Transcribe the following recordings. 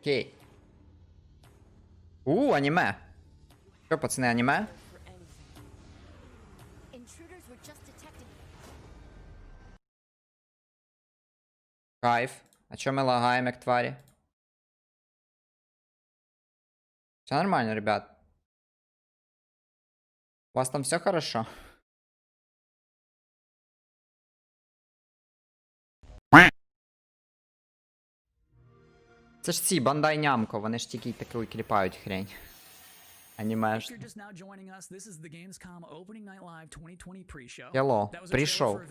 Окей. Аніме. Що, пацани, аніме? Кайф. А чо ми лагаємо, як тварі? Все нормально, ребят. У вас там все хорошо? Це ж ці, Бандай Нямко, вони ж тільки таку кліпають хрень. Аніме ж. Hello, прийшов.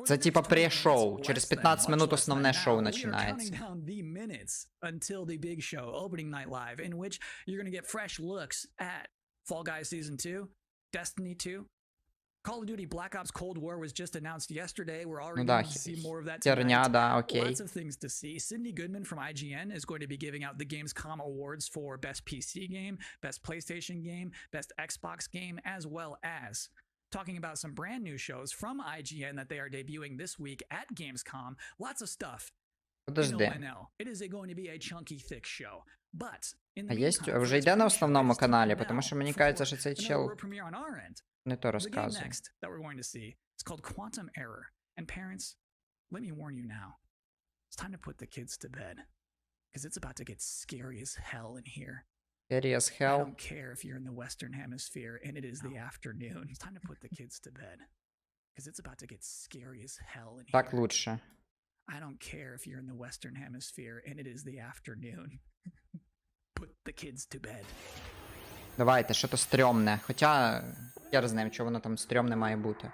Це типа pre-шоу. Через 15 минут основне шоу починається. Call of Duty Black Ops Cold War was just announced yesterday. We're already Ну, going to see more of that tonight. Да, окей. Lots of things to see. Sydney Goodman from IGN is going to be giving out the Gamescom awards for Best PC Game, Best PlayStation Game, Best Xbox Game, as well as talking about some brand new shows from IGN that they are debuting this week at Gamescom. Lots of stuff. Подожди. It is going to be a chunky, thick show. But in the А єсть, meantime, вже йде на основному каналі, тому що мені кажеться, що цей чел не то The game розказує. next that we're going to see is called Quantum Error. And parents, let me warn you now. It's time to put the kids to bed. Because it's about to get scary as hell in here. Scary as I hell. don't care if you're in the Western Hemisphere and it is the afternoon. It's time to put the kids to bed. Because it's about to get scary as hell in here. Так лучше. I don't care if you're in the Western Hemisphere and it is the afternoon. Put the kids to bed. Давайте, що то стрьомне. Хоча, я знаю, що воно там стрьомне має бути.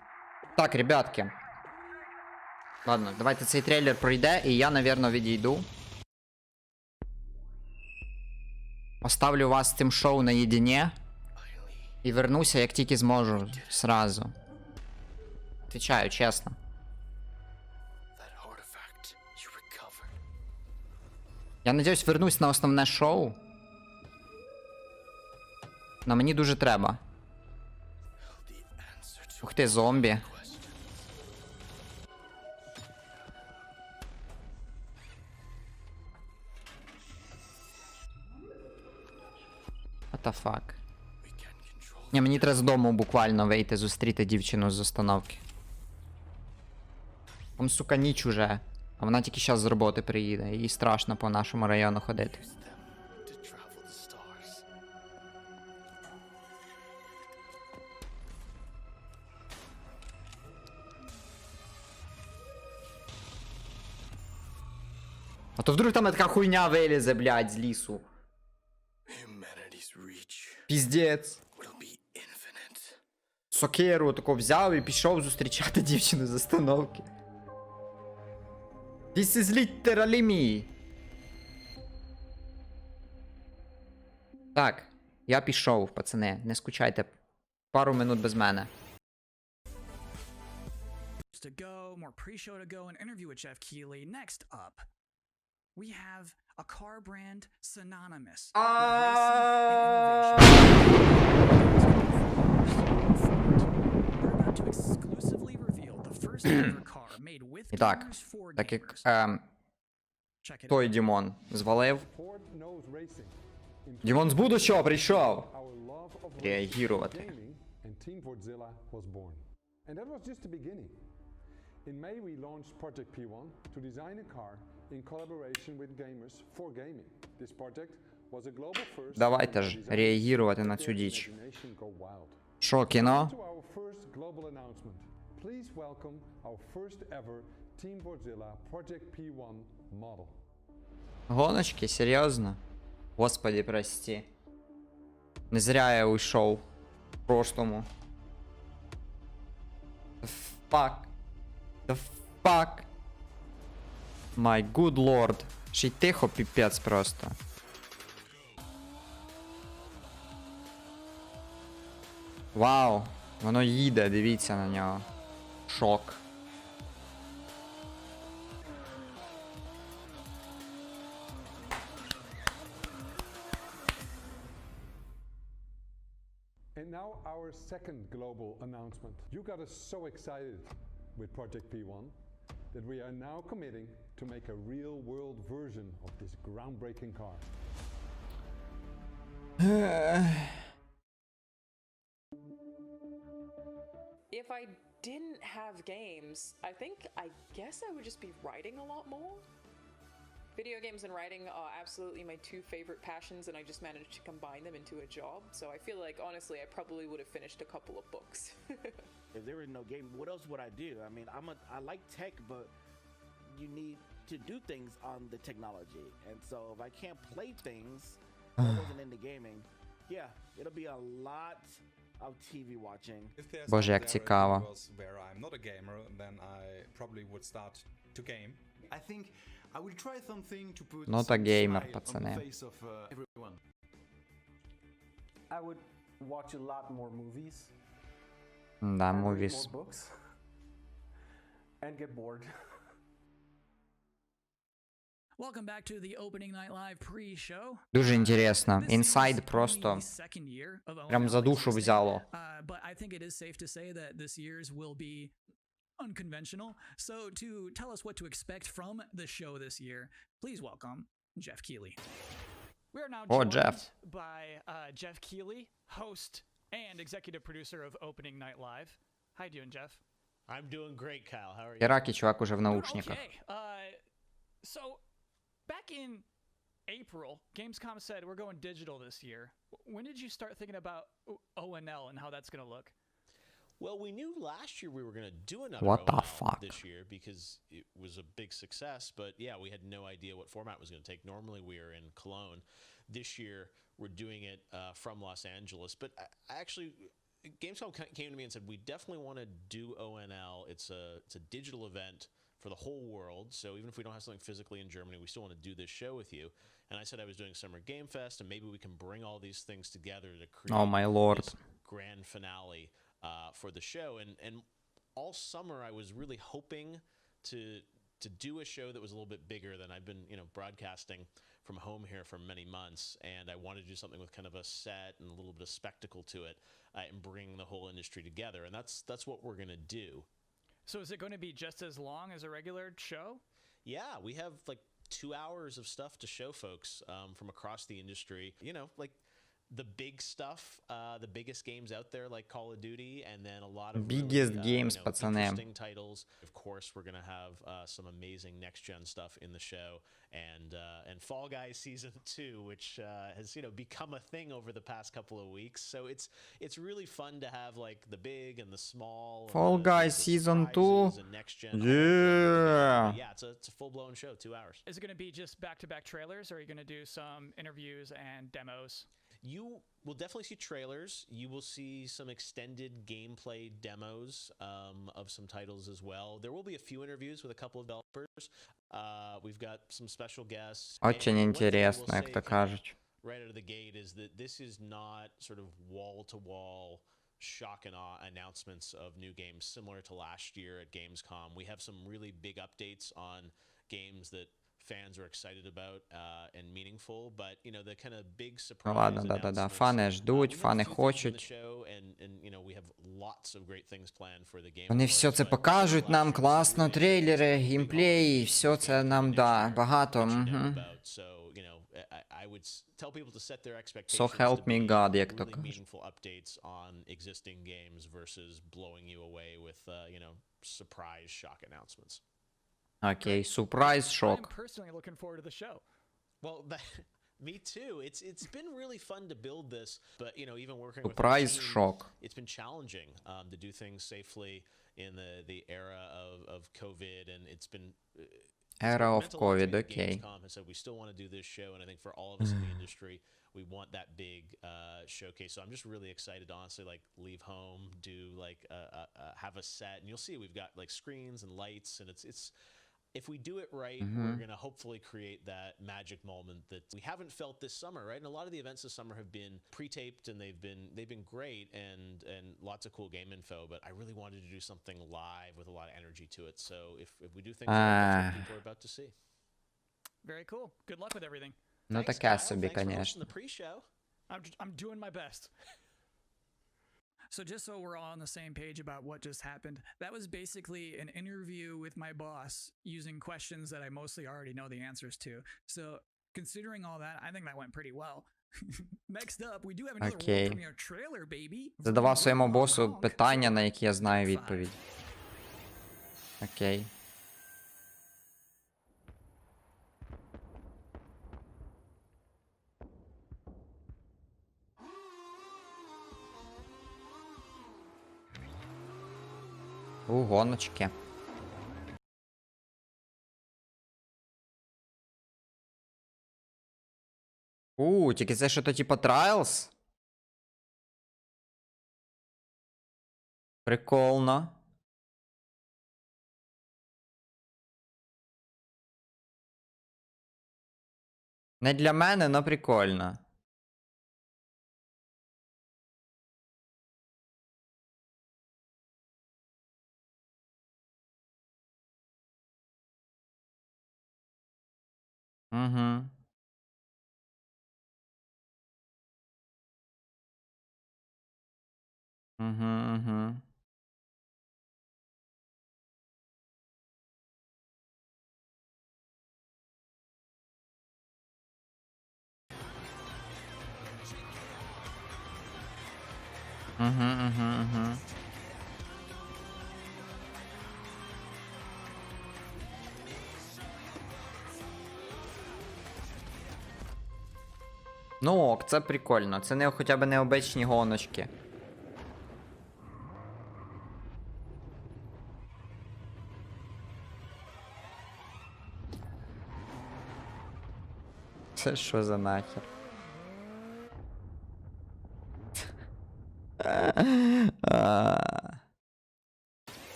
Так, ребятки. Ладно, давайте цей трейлер пройде, і я, навірно, відійду. Оставлю вас з цим шоу наєдине. І вернуся, як тільки зможу. Сразу. Отвечаю, чесно. Я надіюсь, вернусь на основне шоу. Но мені дуже треба. Ух ти, зомбі. What the fuck? Ні, мені треба з дому буквально вийти, зустріти дівчину з установки. Там, сука, ніч уже. А вона тільки зараз з роботи приїде. Їй страшно по нашому району ходити. А то вдруг там така хуйня вилізе, блядь, з лісу. Піздець. Сокиру тако взяв і пішов зустрічати дівчину з остановки. This is literally me. Так, я пішов, пацани, не скучайте. Пару минут без мене. To go, more pre-show to go, an interview with Jeff Keighley. Next up, we have a car brand synonymous with racing and innovation. We're about to exclusively reveal the first ever car made with Ітак, gamers for так як gamers. Check it той out. Дімон звалив. Дімон з будущого прийшов. Реагувати. In May, we launched Project P1 to design a car in collaboration with gamers for gaming. This project was a global first. Давайте ж реагувати на цю діч. Що, кіно? To our first global announcement. Please welcome our first ever Team Godzilla Project P1 model. Гоночки? Серйозно? Господи, прости. Не зря я уйшов в прошлому. Fuck. The fuck? My good lord. Ще й тихо, піпець просто. Вау, воно їде, дивіться на нього. Шок. And now our second global announcement. You got us so excited with Project P1. that we are now committing to make a real-world version of this groundbreaking car. If I didn't have games, I guess I would just be writing a lot more. Video games and writing are absolutely my two favorite passions, and I just managed to combine them into a job. So I feel like, honestly, I probably would have finished a couple of books. If there was no game, what else would I do? I mean, I like tech, but you need to do things on the technology. And so if I can't play things, I wasn't into gaming. Yeah, it'll be a lot of TV watching. Боже, як цікаво. Where I'm not a gamer, then I probably would start to game. I think I will try something to put Not a gamer, smile on пацани. the face of everyone. I would watch a lot more movies. Да, and read movies. more books. And get bored. Welcome back to the opening night live pre-show. Дуже інтересно. This is Інсайд only просто the second year of прям за ONL душу existing, взяло. But I think it is safe to say that this year's will be unconventional. So to tell us what to expect from the show this year, please welcome Jeff Keighley. We are now Oh, joined Jeff. by Jeff Keighley, host and executive producer of Opening Night Live. How you doing, Jeff? I'm doing great, Kyle. How are you? Иракі чувак уже в наушниках. Okay. So back in April, Gamescom said we're going digital this year. When did you start thinking about ONL and how that's going to look? Well, we knew last year we were going to do another What the ONL fuck? this year because it was a big success. But yeah, we had no idea what format it was going to take. Normally we are in Cologne. This year we're doing it from Los Angeles. But I actually, Gamescom came to me and said, we definitely want to do ONL. It's a digital event for the whole world. So even if we don't have something physically in Germany, we still want to do this show with you. And I said I was doing Summer Game Fest, and maybe we can bring all these things together to create Oh my lord. this grand finale for the show. And all summer I was really hoping to do a show that was a little bit bigger than I've been, broadcasting from home here for many months. And I wanted to do something with kind of a set and a little bit of spectacle to it, and bring the whole industry together. And that's what we're going to do. So is it going to be just as long as a regular show? Yeah, we have like 2 hours of stuff to show folks from across the industry. Like the big stuff, the biggest games out there like Call of Duty, and then a lot of Biggest games, пацаны. interesting titles. Of course, we're going to have some amazing next-gen stuff in the show, and Fall Guys Season 2, which has become a thing over the past couple of weeks. So it's really fun to have like the big and the small. Fall Guys Season 2. And next-gen. Yeah. Yeah, it's a full-blown show, 2 hours. Is it going to be just back-to-back trailers, or are you going to do some interviews and demos? You will definitely see trailers. You will see some extended gameplay demos of some titles as well. There will be a few interviews with a couple of developers. We've got some special guests. Очень And one thing I will интересно, як say то kind of кажуть. right out of the gate is that this is not sort of wall-to-wall shock and awe announcements of new games similar to last year at Gamescom. We have some really big updates on games that fans are excited about and meaningful, but the kind of big surprise. Ну ладно, да-да-да. Фани ждуть, фани хочуть. Вони все це покажуть нам, класно, трейлери, геймплей, все це нам, да, багато. So help me God, як то кажуть. Surprise shock announcements. Окей, surprise I'm шок. personally looking forward to the show. Well, me too. It's been really fun to build this, but even working with Surprise our team, shock. it's been challenging to do things safely in the era of COVID, and it's been Era of meant a lot to me COVID, that okay. Gamescom has said we still want to do this show, and I think for all of us in the industry, we want that big showcase. So I'm just really excited to honestly like leave home, do like have a set, and you'll see we've got like screens and lights, and it's. If we do it right, we're going to hopefully create that magic moment that we haven't felt this summer, right? And a lot of the events this summer have been pre-taped, and they've been great and lots of cool game info, but I really wanted to do something live with a lot of energy to it. So if we do things like that, that's what people are about to see. Very cool. Good luck with everything. Ну Thanks, таке Kyle. собі, Thanks for hosting конечно. the pre-show. I'm doing my best. So just so we're all on the same page about what just happened, that was basically an interview with my boss using questions that I mostly already know the answers to. So considering all that, I think that went pretty well. Next up, we do have another Окей. world premiere trailer, baby. Задавав своєму From босу Hong Kong. питання, на які я знаю 5. відповідь. Окей. Гоночки. Тільки це що то типа Trials? Прикольно. Не для мене, но прикольно. Угу. Угу, угу. Угу, угу, угу. Ну ок, це прикольно. Це не хоча б необичні гоночки. Це що за нахер?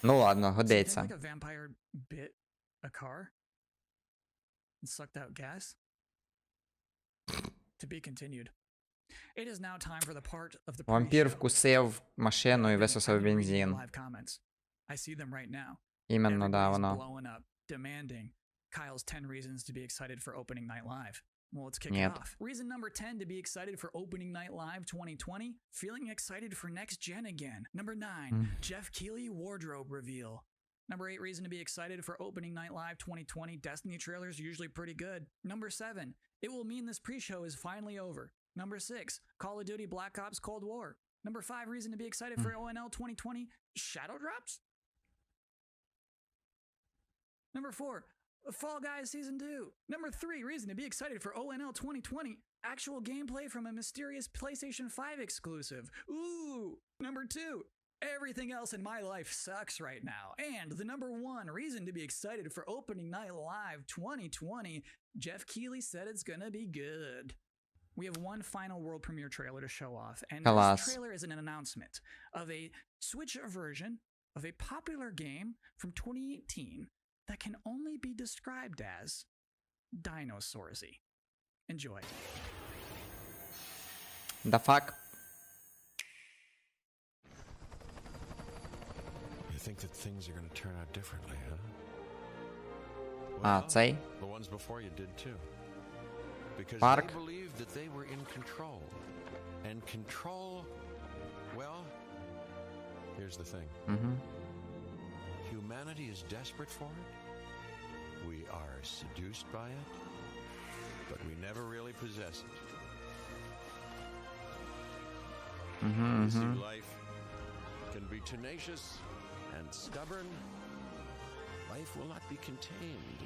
Ну ладно, годиться. Like a vampire bit a car and sucked out gas. To be continued. It is now time for the part of the Вампір pre-show. вкусив машину і висосав I've been reading бензин. live comments. I see them right now. Іменно, да, Everybody's воно. blowing up, demanding Kyle's 10 reasons to be excited for opening night live. Well, let's kick Yep. it off. Reason number 10 to be excited for opening night live 2020, feeling excited for next gen again. Number 9, Jeff Keighley wardrobe reveal. Number 8 reason to be excited for opening night live 2020, Destiny trailers are usually pretty good. Number 7, it will mean this pre-show is finally over. Number 6, Call of Duty Black Ops Cold War. Number 5 reason to be excited for ONL 2020, Shadow Drops. Number 4, Fall Guys Season 2. Number 3 reason to be excited for ONL 2020, actual gameplay from a mysterious PlayStation 5 exclusive. Ooh! Number 2, everything else in my life sucks right now. And the number 1 reason to be excited for opening night live 2020, Jeff Keighley said it's gonna be good. We have one final world premiere trailer to show off, and Alas. this trailer is an announcement of a Switch version of a popular game from 2018 that can only be described as Dinosaursy. Enjoy. The fuck? You think that things are going to turn out differently, huh? А, цей? The ones before you did too. Because Mark. they believed that they were in control. And control, well, here's the thing. Угу. Humanity is desperate for it. We are seduced by it. But we never really possess it. Угу, You see, угу. life can be tenacious and stubborn. Life will not be contained.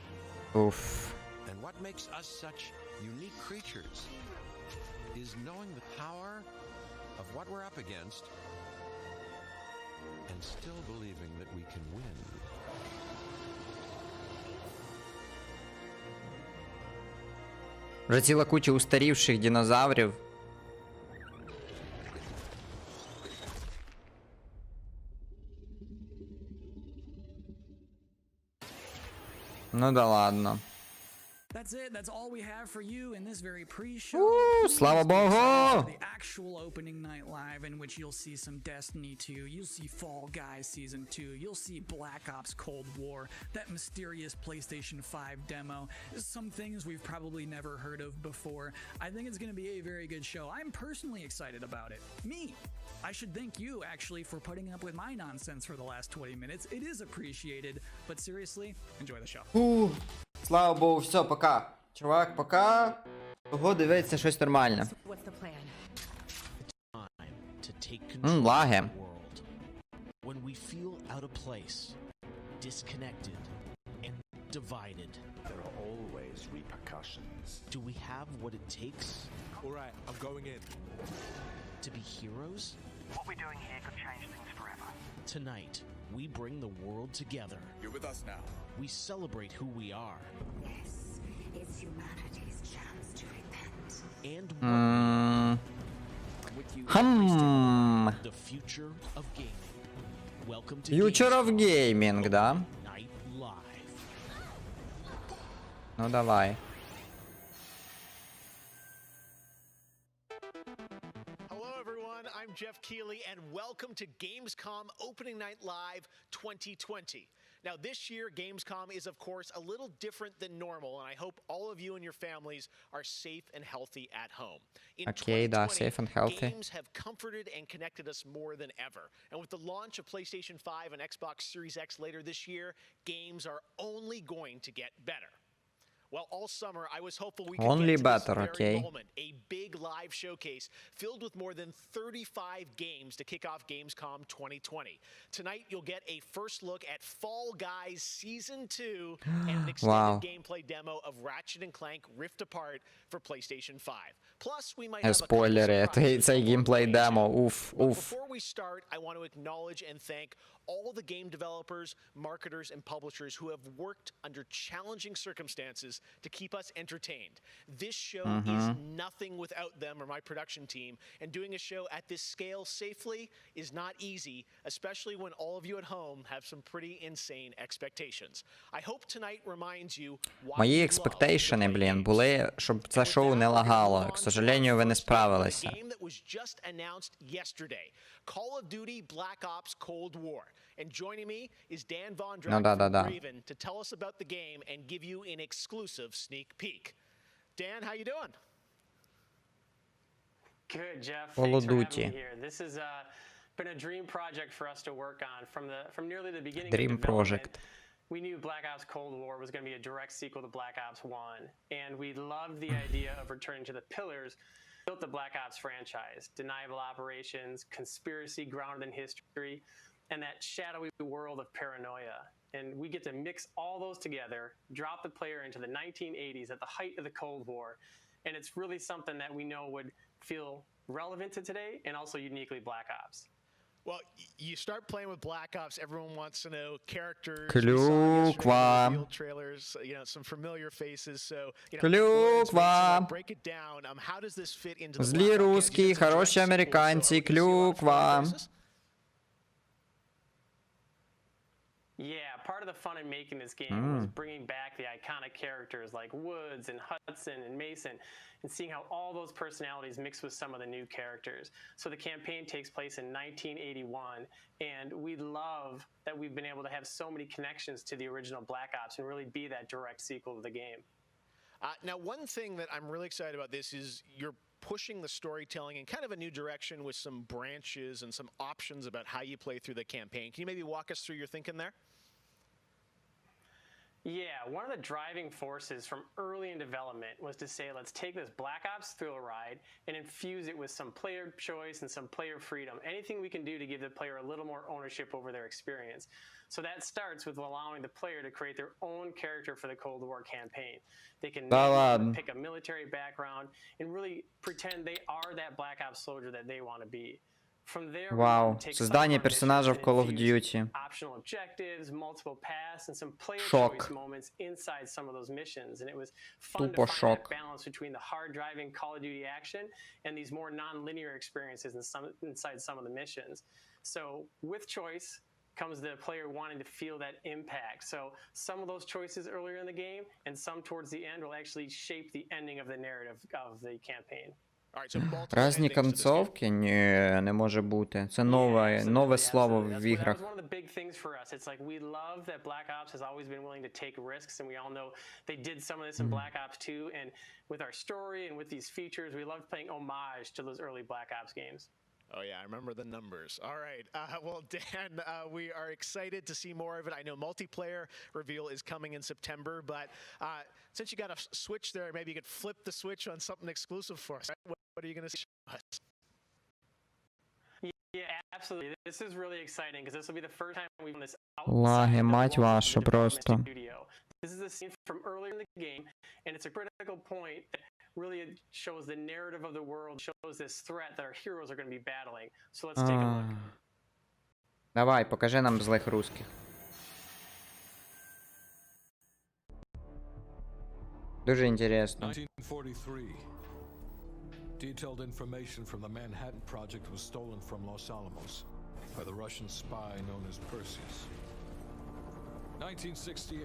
Уф. And what makes us such unique creatures is knowing the power of what we're up against and still believing that we can win. Вже ціла куча устарівших динозаврів. Ну да ладно. That That's it. That's all we have for you in this very pre-show. Слава Богу! The actual opening night live, in which you'll see some Destiny 2, you'll see Fall Guys Season 2, you'll see Black Ops Cold War, that mysterious PlayStation 5 demo, some things we've probably never heard of before. I think it's going to be a very good show. I'm personally excited about it. Me! I should thank you, actually, for putting up with my nonsense for the last 20 minutes. It is appreciated, but seriously, enjoy the show. Слава Богу, все, пока. Чувак, пока. Того дивиться щось нормальне. Лаги. When we feel out of place, disconnected, and divided, there are always repercussions. Do we have what it takes? All right, I'm going in. To be heroes? What we're doing here could change things forever. Tonight, we bring the world together. You're with us now. We celebrate who we are. This is humanity's chance to repent. And what the future of gaming. Welcome to Future of Gaming, да? Night Live. Ну давай. I'm Jeff Keighley, and welcome to Gamescom Opening Night Live 2020. Now, this year, Gamescom is, of course, a little different than normal, and I hope all of you and your families are safe and healthy at home. In Okay, да, safe and healthy. Games have comforted and connected us more than ever. And with the launch of PlayStation 5 and Xbox Series X later this year, games are only going to get better. Well, all summer, I was hopeful we could Only get to better, this very okay. moment, a big live showcase filled with more than 35 games to kick off Gamescom 2020. Tonight, you'll get a first look at Fall Guys Season 2 and an extended gameplay demo of Ratchet & Clank Rift Apart for PlayStation 5. Plus, we might have Спойлери, цей геймплей демо, уф. Before we start, I want to acknowledge and thank all the game developers, marketers, and publishers who have worked under challenging circumstances to keep us entertained. This show is nothing without them or my production team, and doing a show at this scale safely is not easy, especially when all of you at home have some pretty insane expectations. I hope tonight reminds you why Мої експектейшени, блін, були, щоб це шоу не лагало. К сожалению, ви не справилися. Call of Duty Black Ops Cold War. And joining me is Dan Von Drack from Raven to tell us about the game and give you an exclusive sneak peek. Dan, how you doing? Good, Jeff. Thanks for having me here. This has been a dream project for us to work on from nearly the beginning of development. We knew Black Ops Cold War was going to be a direct sequel to Black Ops 1, and we loved the idea of returning to the pillars built the Black Ops franchise: deniable operations, conspiracy grounded in history, and that shadowy world of paranoia. And we get to mix all those together, drop the player into the 1980s at the height of the Cold War, and it's really something that we know would feel relevant to today and also uniquely Black Ops. Well, you start playing with Black Ops, everyone wants to know characters, Клюква. trailers, you know, some familiar faces. So, you know, Клюква. break it down. How does this fit into the Злі русські, хороші американці, клюква. Yeah, part of the fun in making this game was bringing back the iconic characters like Woods and Hudson and Mason and seeing how all those personalities mix with some of the new characters. So the campaign takes place in 1981, and we love that we've been able to have so many connections to the original Black Ops and really be that direct sequel to the game. Now, one thing that I'm really excited about this is you're pushing the storytelling in kind of a new direction with some branches and some options about how you play through the campaign. Can you maybe walk us through your thinking there? Yeah, one of the driving forces from early in development was to say, let's take this Black Ops thrill ride and infuse it with some player choice and some player freedom. Anything we can do to give the player a little more ownership over their experience. So that starts with allowing the player to create their own character for the Cold War campaign. They can pick a military background and really pretend they are that Black Ops soldier that they want to be. Вау, создание персонажа в Call of Duty. Шок. Тупо шок. So with choice, comes the player wanting to feel that impact. So some of those choices earlier in the game and some towards the end will actually shape the ending of the narrative of the campaign. Разні концовки? Ні, не може бути. Це нове слово в іграх. That's one of the big things for us. It's like we love that Black Ops has always been willing to take risks, and we all know they did some of this in Black Ops 2, and with our story and with these features, we loved playing homage to those early Black Ops games. Oh, yeah, I remember the numbers. All right. Well, Dan, we are excited to see more of it. I know multiplayer reveal is coming in September, but since you got a Switch there, maybe you could flip the switch on something exclusive for us. What are you going to show us? Yeah, absolutely. This is really exciting because this will be the first time we've done this Лаги, мать вашу, просто. This is a scene from earlier in the game, and it's a critical point that really shows the narrative of the world, shows this threat that our heroes are going to be battling. So let's take a look. Давай, покажи нам злих русских. Дуже інтересно. 1943. Detailed information from the Manhattan Project was stolen from Los Alamos by the Russian spy known as Perseus. 1968,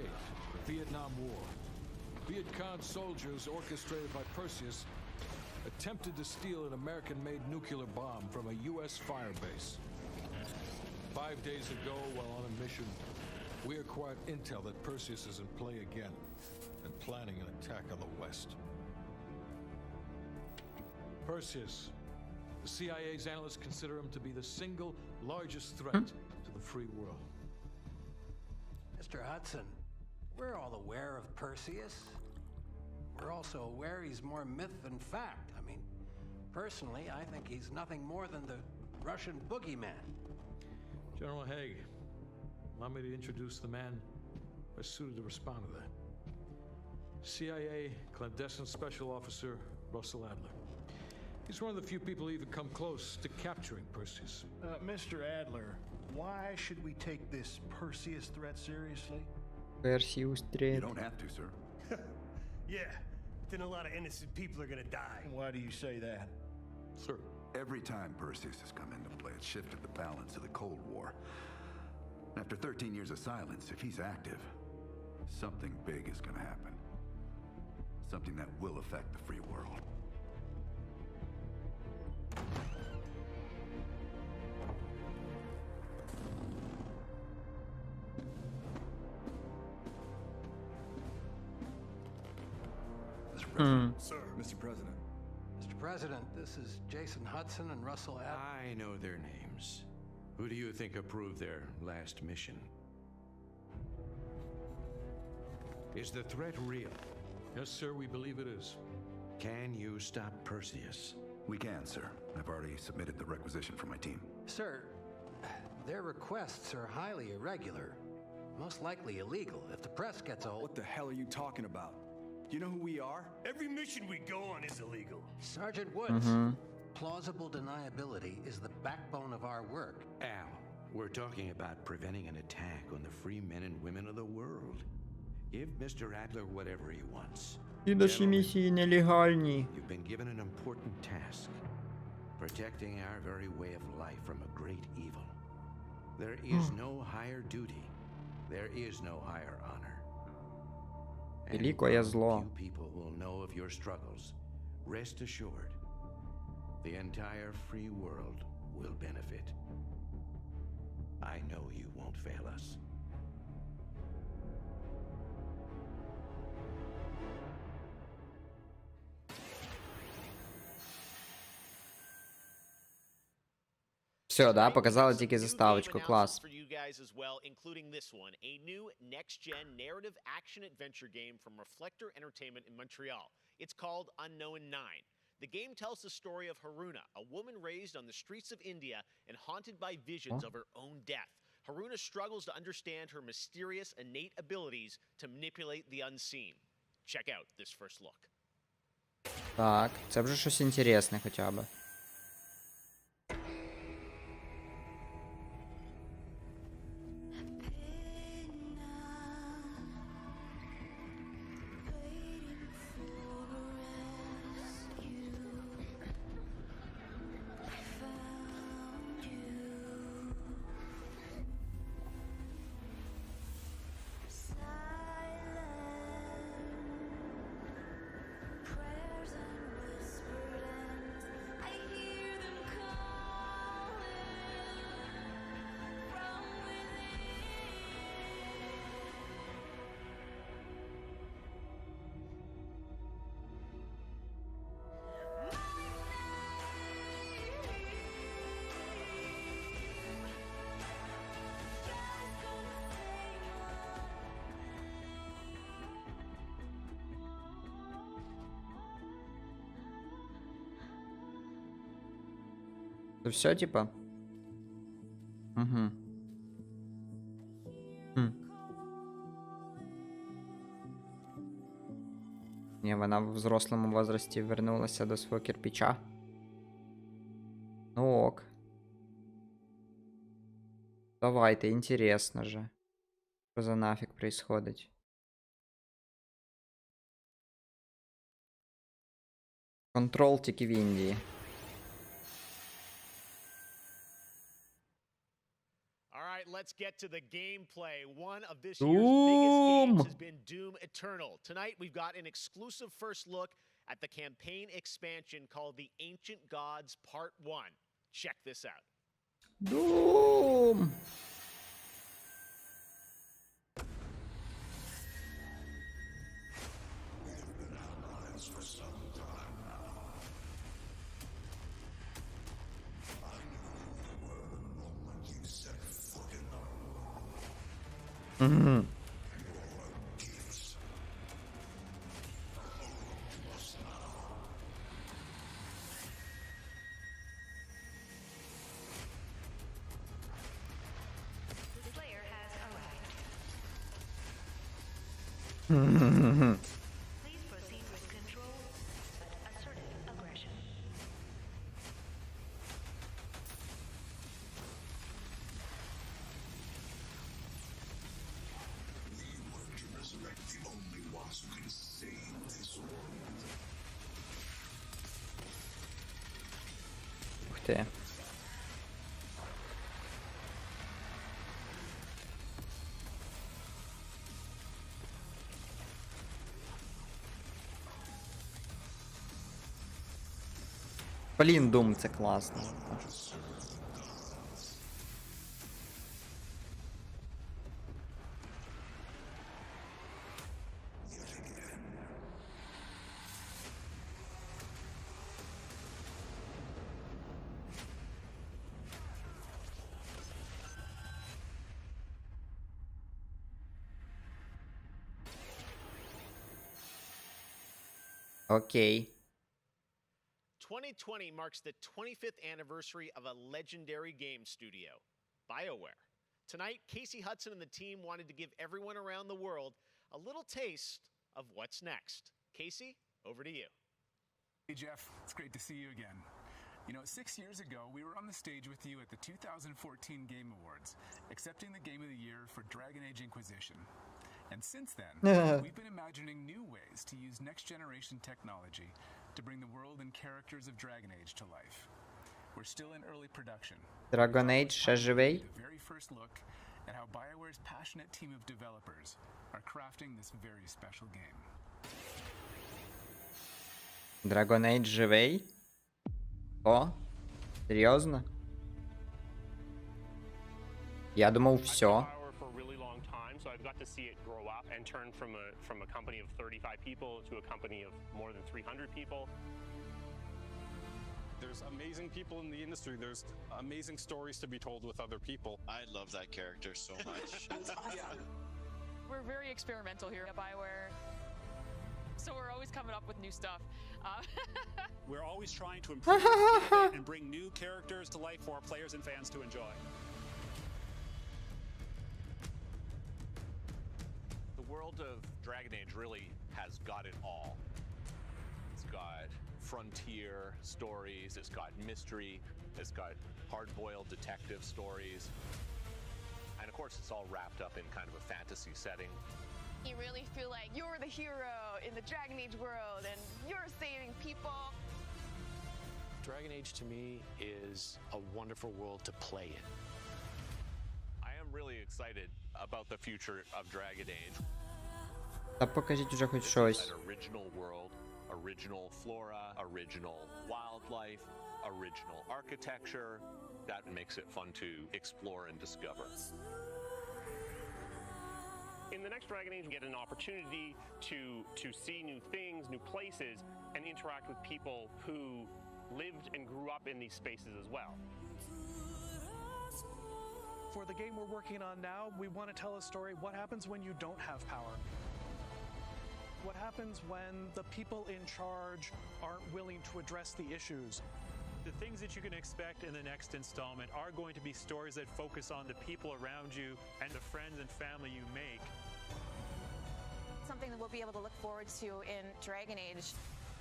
the Vietnam War. Viet Cong soldiers orchestrated by Perseus attempted to steal an American-made nuclear bomb from a U.S. firebase. 5 days ago, while on a mission, we acquired intel that Perseus is in play again and planning an attack on the West. Perseus, the CIA's analysts consider him to be the single largest threat to the free world. Mr. Hudson, we're all aware of Perseus. We're also aware he's more myth than fact. I mean, personally, I think he's nothing more than the Russian boogeyman. General Haig, allow me to introduce the man best suited to respond to that. CIA clandestine special officer Russell Adler. He's one of the few people who even come close to capturing Perseus. Mr. Adler, why should we take this Perseus threat seriously? Perseus threat. You don't have to, sir. Yeah, then a lot of innocent people are gonna die. Why do you say that? Sir. Every time Perseus has come into play, it's shifted the balance of the Cold War. After 13 years of silence, if he's active, something big is gonna happen. Something that will affect the free world. Sir. Mr. President. Mr. President, this is Jason Hudson and Russell Adler. I know their names. Who do you think approved their last mission? Is the threat real? Yes, sir, we believe it is. Can you stop Perseus? We can, sir. I've already submitted the requisition for my team. Sir, their requests are highly irregular, most likely illegal if the press gets a hold. What the hell are you talking about? Do you know who we are? Every mission we go on is illegal. Sergeant Woods, plausible deniability is the backbone of our work. Al, we're talking about preventing an attack on the free men and women of the world. Give Mr. Adler whatever he wants. І наші місії нелегальні. You've been given an important task. Protecting our very way of life from a great evil. There is no higher duty. There is no higher honor. Великое зло. Few people will know of your struggles. Rest assured, the entire free world will benefit. I know you won't fail us. Все, да, показали тільки заставочку, клас. For you guys as well, including this one, a new next-gen narrative action-adventure game from Reflector Entertainment in Montreal. It's called Unknown 9. The game tells the story of Haruna, a woman raised on the streets of India and haunted by visions of her own death. Haruna struggles to understand her mysterious innate abilities to manipulate the unseen. Check out this first look. Так, це вже щось інтересне хоча б. То все, типа? Угу. Ні, вона в взрослому возрасті вернулася до свого кирпича. Ну ок. Давайте, интересно же. Что за нафиг происходит? Контрол тільки в Індії. All right, let's get to the gameplay. One of this year's biggest games has been Doom Eternal. Tonight, we've got an exclusive first look at the campaign expansion called The Ancient Gods Part 1. Check this out. Doom! Mm-hmm. The Slayer has arrived. Please proceed with control, but assertive aggression. Ух ти. Блін, Doom, це класно. Окей. 2020 marks the 25th anniversary of a legendary game studio, BioWare. Tonight, Casey Hudson and the team wanted to give everyone around the world a little taste of what's next. Casey, over to you. Hey Jeff, it's great to see you again. You know, 6 years ago, we were on the stage with you at the 2014 Game Awards, accepting the Game of the Year for Dragon Age Inquisition. And since then, we've been imagining new ways to use next-generation technology to bring the world and characters of Dragon Age to life. We're still in early production. Dragon Age ще живий? The very first look at how BioWare's passionate team of developers are crafting this very special game. Dragon Age живий? О? Серйозно? Я думав, все. So I've got to see it grow up and turn from a company of 35 people to a company of more than 300 people. There's amazing people in the industry. There's amazing stories to be told with other people. I love that character so much. That's awesome. We're very experimental here at BioWare, so we're always coming up with new stuff. We're always trying to improve and bring new characters to life for our players and fans to enjoy. The world of Dragon Age really has got it all. It's got frontier stories, it's got mystery, it's got hard-boiled detective stories. And of course, it's all wrapped up in kind of a fantasy setting. You really feel like you're the hero in the Dragon Age world and you're saving people. Dragon Age to me is a wonderful world to play in. I am really excited about the future of Dragon Age. Та покажіть уже хоч щось. An original world, original flora, original wildlife, original architecture. That makes it fun to explore and discover. In the next Dragon Age, you get an opportunity to see new things, new places, and interact with people who lived and grew up in these spaces as well. For the game we're working on now, we want to tell a story. What happens when you don't have power? What happens when the people in charge aren't willing to address the issues? The things that you can expect in the next installment are going to be stories that focus on the people around you and the friends and family you make. Something that we'll be able to look forward to in Dragon Age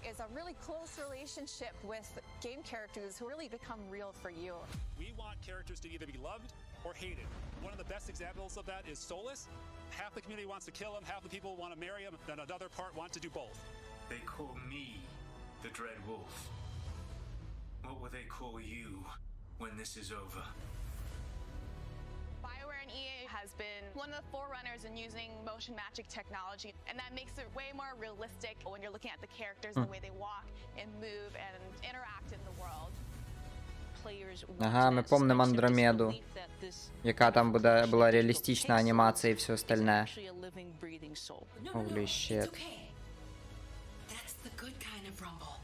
is a really close relationship with game characters who really become real for you. We want characters to either be loved or hated. One of the best examples of that is Solus. Half the community wants to kill him, half the people want to marry him, then another part want to do both. They call me the Dread Wolf. What will they call you when this is over? BioWare and EA has been one of the forerunners in using motion magic technology, and that makes it way more realistic when you're looking at the characters, the way they walk and move and interact in the world. Ага, ми помнимо Андромеду, яка там була реалістична анімація і все остальне. Holy shit. That's the good kind of rumble.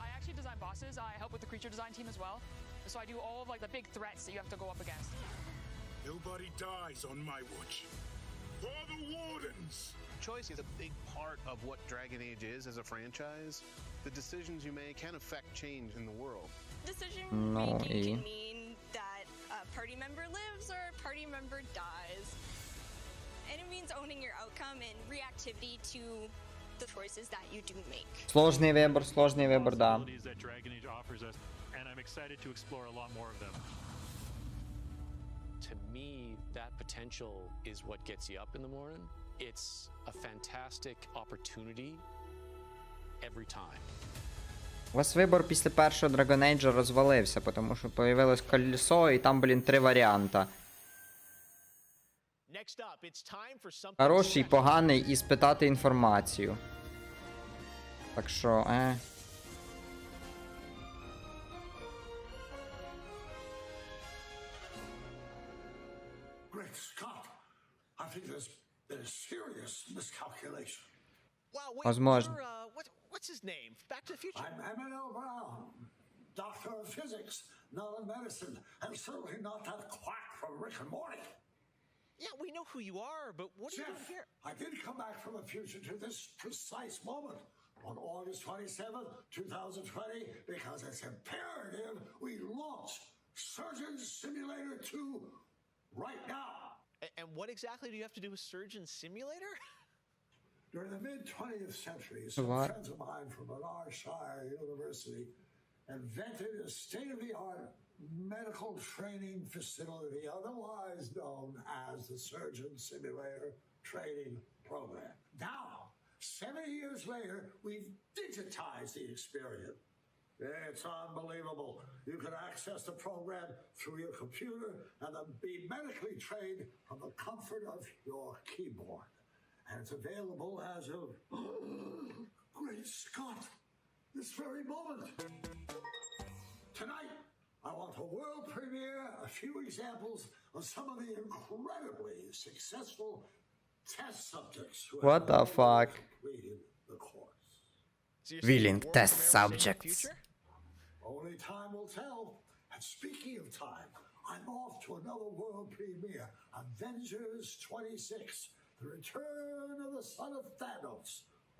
I actually design bosses. I help with the creature design team as well. So I do all of like the big threats that you have to go up against. Nobody dies on my watch. For the Wardens! Choice is a big part of what Dragon Age is as a franchise. The decisions you make can affect change in the world. Decision making can mean that a party member lives or a party member dies. And it means owning your outcome and reactivity to the choices that you do make. Сложний вибор, да. That Dragon Age offers us, and I'm excited to explore a lot more of them. To me, that potential is what gets you up in the morning. It's a fantastic opportunity every time. У вас вибор після першого Dragon Age розвалився, тому що появилось колесо, і там, блін, 3 варіанти. Хороший, поганий і спитати інформацію. Так що, Great Scott! I think there's been a serious miscalculation. Wow, wait, Возможно. What's his name? Back to the Future? I'm Emmanuel Brown, doctor of physics, not of medicine, and certainly not that quack from Rick and Morty. Yeah, we know who you are, but what are you doing here? I did come back from the future to this precise moment on August 27th, 2020, because it's imperative we launch Surgeon Simulator 2 right now. And what exactly do you have to do with Surgeon Simulator? During the mid-20th century, some friends of mine from Menardshire University invented a state-of-the-art medical training facility, otherwise known as the Surgeon Simulator Training Program. Now, 70 years later, we've digitized the experience. It's unbelievable. You can access the program through your computer and then be medically trained from the comfort of your keyboard. And it's available as of, great Scott, this very moment. Tonight, I want to world premiere a few examples of some of the incredibly successful test subjects who What the fuck? completed the course. Willing test subjects. Only time will tell. And speaking of time, I'm off to another world premiere, Avengers 26, The Return of the Son of Thanos,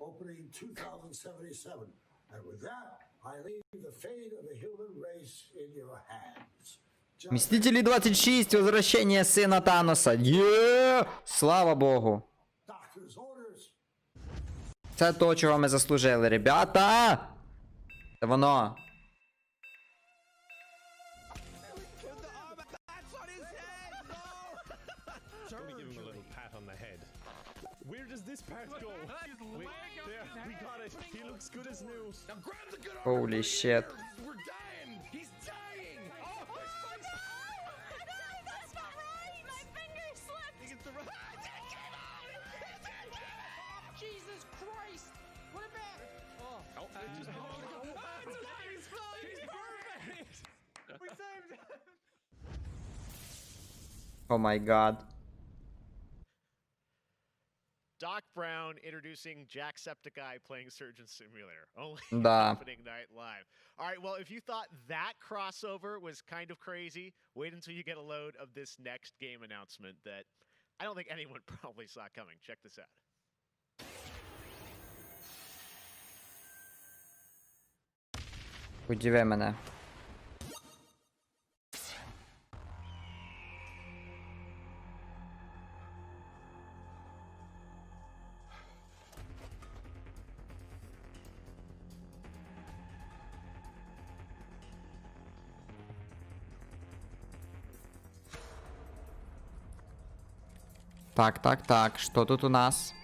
opening 2077. And with that, I leave the fate of the human race in your hands. Мстители 26, возвращение сына Таноса. Є! Слава Богу. Doctor's orders. Це то, чого ми заслужили, ребята! Це воно. Where does this part go? Wait, there, we got it. He looks good as new. Now grab the good Holy shit. We're dying. He's dying. Oh my god! That's not right! My finger slipped! Jesus Christ! What about? He's perfect! We saved him! Oh my god. Doc Brown introducing Jacksepticeye playing Surgeon Simulator. Only Да. opening night live. All right, well, if you thought that crossover was kind of crazy, wait until you get a load of this next game announcement that I don't think anyone probably saw coming. Check this out. Удиви мене. Так, что тут у нас?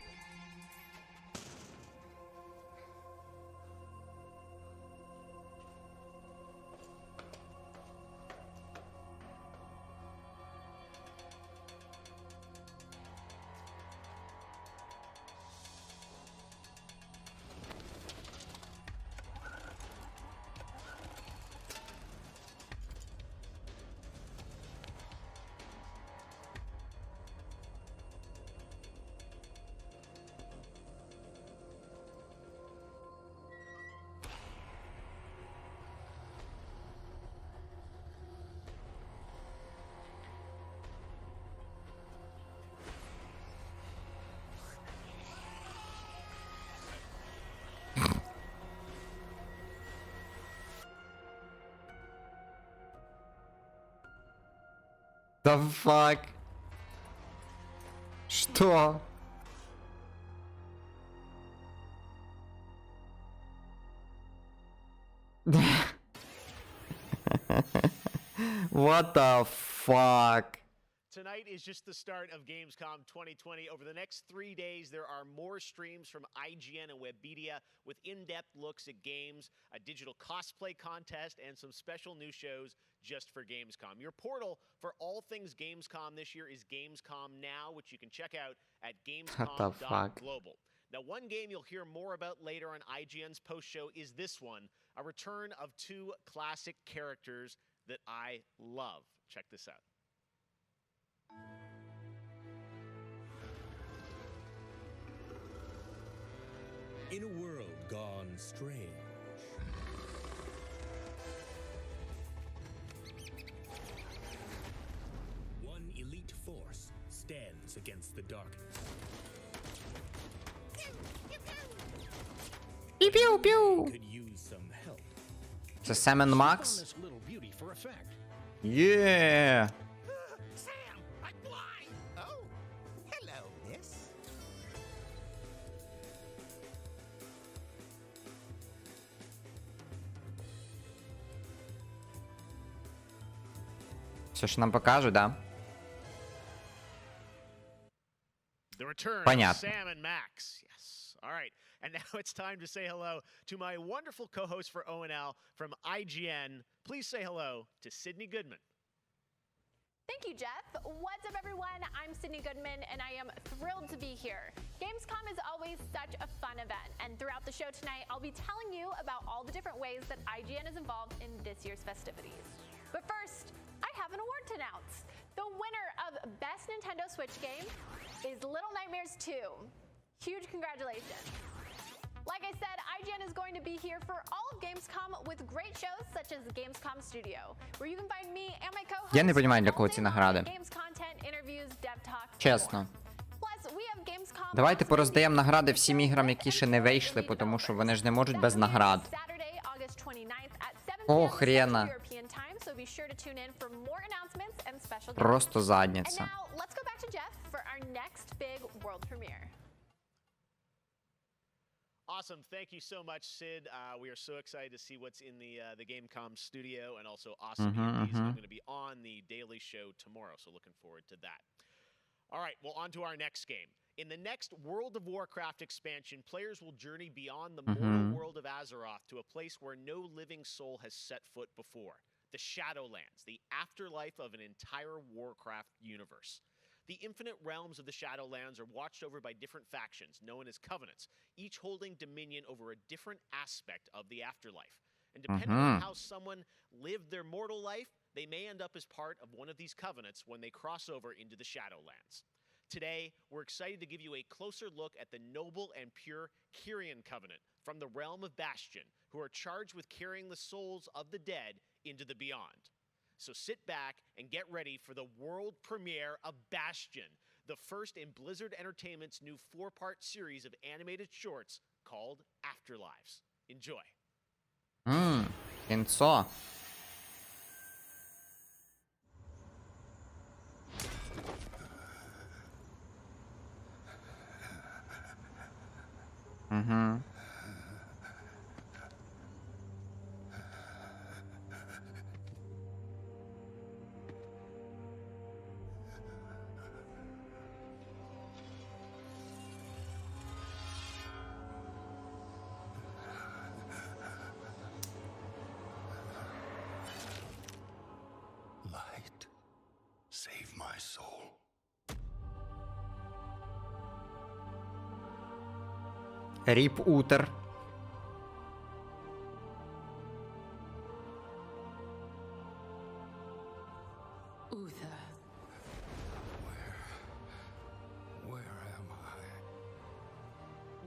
The fuck? Что? What the fuck? Tonight is just the start of Gamescom 2020. Over the next 3 days, there are more streams from IGN and Webedia with in-depth looks at games, a digital cosplay contest, and some special new shows just for Gamescom. Your portal for all things Gamescom this year is Gamescom Now, which you can check out at gamescom.global. Now, one game you'll hear more about later on IGN's post-show is this one, a return of two classic characters that I love. Check this out. In a world gone strange, one elite force stands against the darkness. Pew pew pew. Could use some help. Це Sam and Max? This little beauty for effect. Yeah. Sam, I'm blind. Oh, hello, miss. Все, що нам покажуть, да? The return Понятно. of Sam and Max. Yes. All right. And now it's time to say hello to my wonderful co-host for ONL from IGN. Please say hello to Sydney Goodman. Thank you, Jeff. What's up, everyone? I'm Sydney Goodman, and I am thrilled to be here. Gamescom is always such a fun event, and throughout the show tonight, I'll be telling you about all the different ways that IGN is involved in this year's festivities. But first, I have an award to announce. The winner of Best Nintendo Switch Game is Little Nightmares 2. Huge congratulations. Like I said, IGN is going to be here for all of Gamescom with great shows such as Gamescom Studio, where you can find me and my co-hosts Я не розумію, для кого ці награди. games content, interviews, dev talks. Чесно. Plus, we have Gamescom Давайте пороздаємо награди всім іграм, які ще не вийшли, тому що вони ж не можуть без наград. Saturday, August 29th at 7 О, p.m. хрена. European time, so be sure to tune in for more announcements and special guests. Просто And задниця. now, let's go back to Jeff for our next big world premiere. Awesome. Thank you so much, Sid. We are so excited to see what's in the Gamescom studio, and also awesome interviews. I'm going to be on the Daily Show tomorrow, so looking forward to that. All right, well, on to our next game. In the next World of Warcraft expansion, players will journey beyond the mortal world of Azeroth to a place where no living soul has set foot before. The Shadowlands, the afterlife of an entire Warcraft universe. The infinite realms of the Shadowlands are watched over by different factions, known as covenants, each holding dominion over a different aspect of the afterlife. And depending on how someone lived their mortal life, they may end up as part of one of these covenants when they cross over into the Shadowlands. Today, we're excited to give you a closer look at the noble and pure Kyrian Covenant from the realm of Bastion, who are charged with carrying the souls of the dead into the beyond. So sit back and get ready for the world premiere of Bastion, the first in Blizzard Entertainment's new 4-part series of animated shorts called Afterlives. Enjoy. Кінцо. Угу. Light, save my soul. Ріп Утер. Uther. Where am I?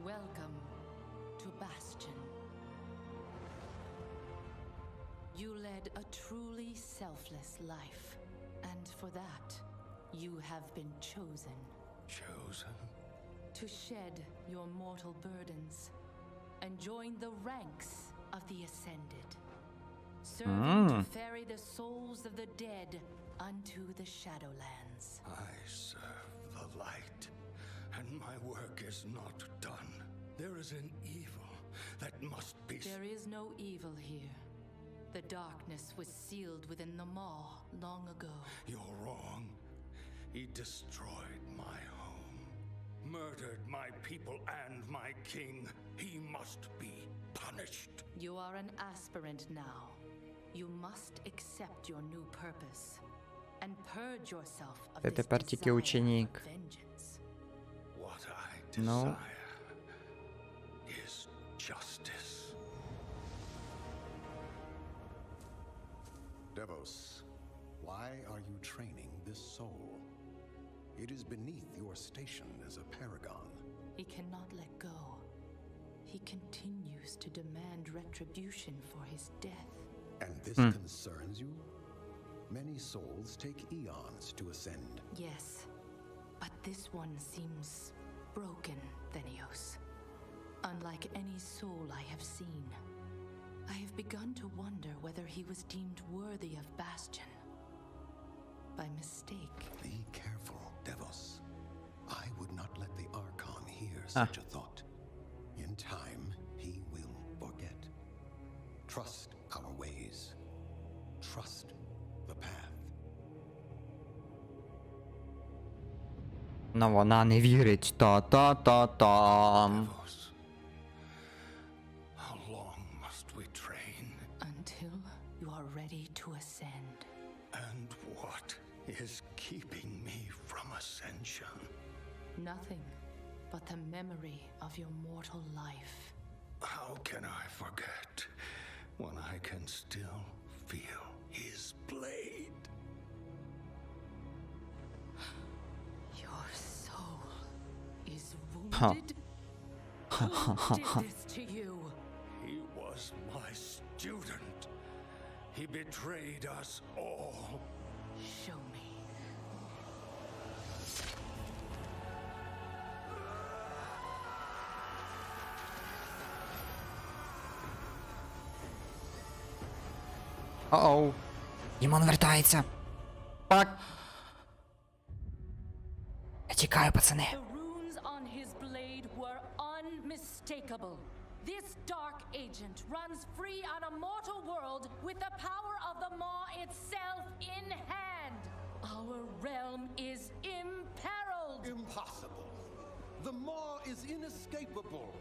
Welcome to Bastion. You led a truly selfless life, and for that, you have been chosen. Chosen? To shed your mortal burdens and join the ranks of the Ascended, serving to ferry the souls of the dead unto the Shadowlands. I serve the light, and my work is not done. There is an evil that must be... There is no evil here. The darkness was sealed within the Maw long ago. You're wrong. He destroyed my home, murdered my people and my king. He must be punished. You are an aspirant now. You must accept your new purpose and purge yourself of Ти this тепер тільки desire ученик. for vengeance. What I Ну. desire is justice. Devos, why are you training this soul? It is beneath your station as a paragon. He cannot let go. He continues to demand retribution for his death. And this concerns you? Many souls take eons to ascend. Yes, but this one seems broken, Thenios. Unlike any soul I have seen. I have begun to wonder whether he was deemed worthy of Bastion. By mistake. Be careful, Devos. I would not let the Archon hear such a thought. In time, he will forget. Trust our ways. Trust the path. Но вона не вірить. Та-та-та-там. How long must we train? Until you are ready to ascend. And what is keeping me from ascension? Nothing but the memory of your mortal life. How can I forget when I can still feel his blade? Your soul is wounded? Who did this to you? He was my student. He betrayed us all. Show me. Оу. Дімон вертається. Пак. Я тікаю, пацани. The runes on his blade were unmistakable. This dark agent runs free on a mortal world with the power of the Maw itself in hand. Our realm is imperiled. Impossible. The Maw is inescapable.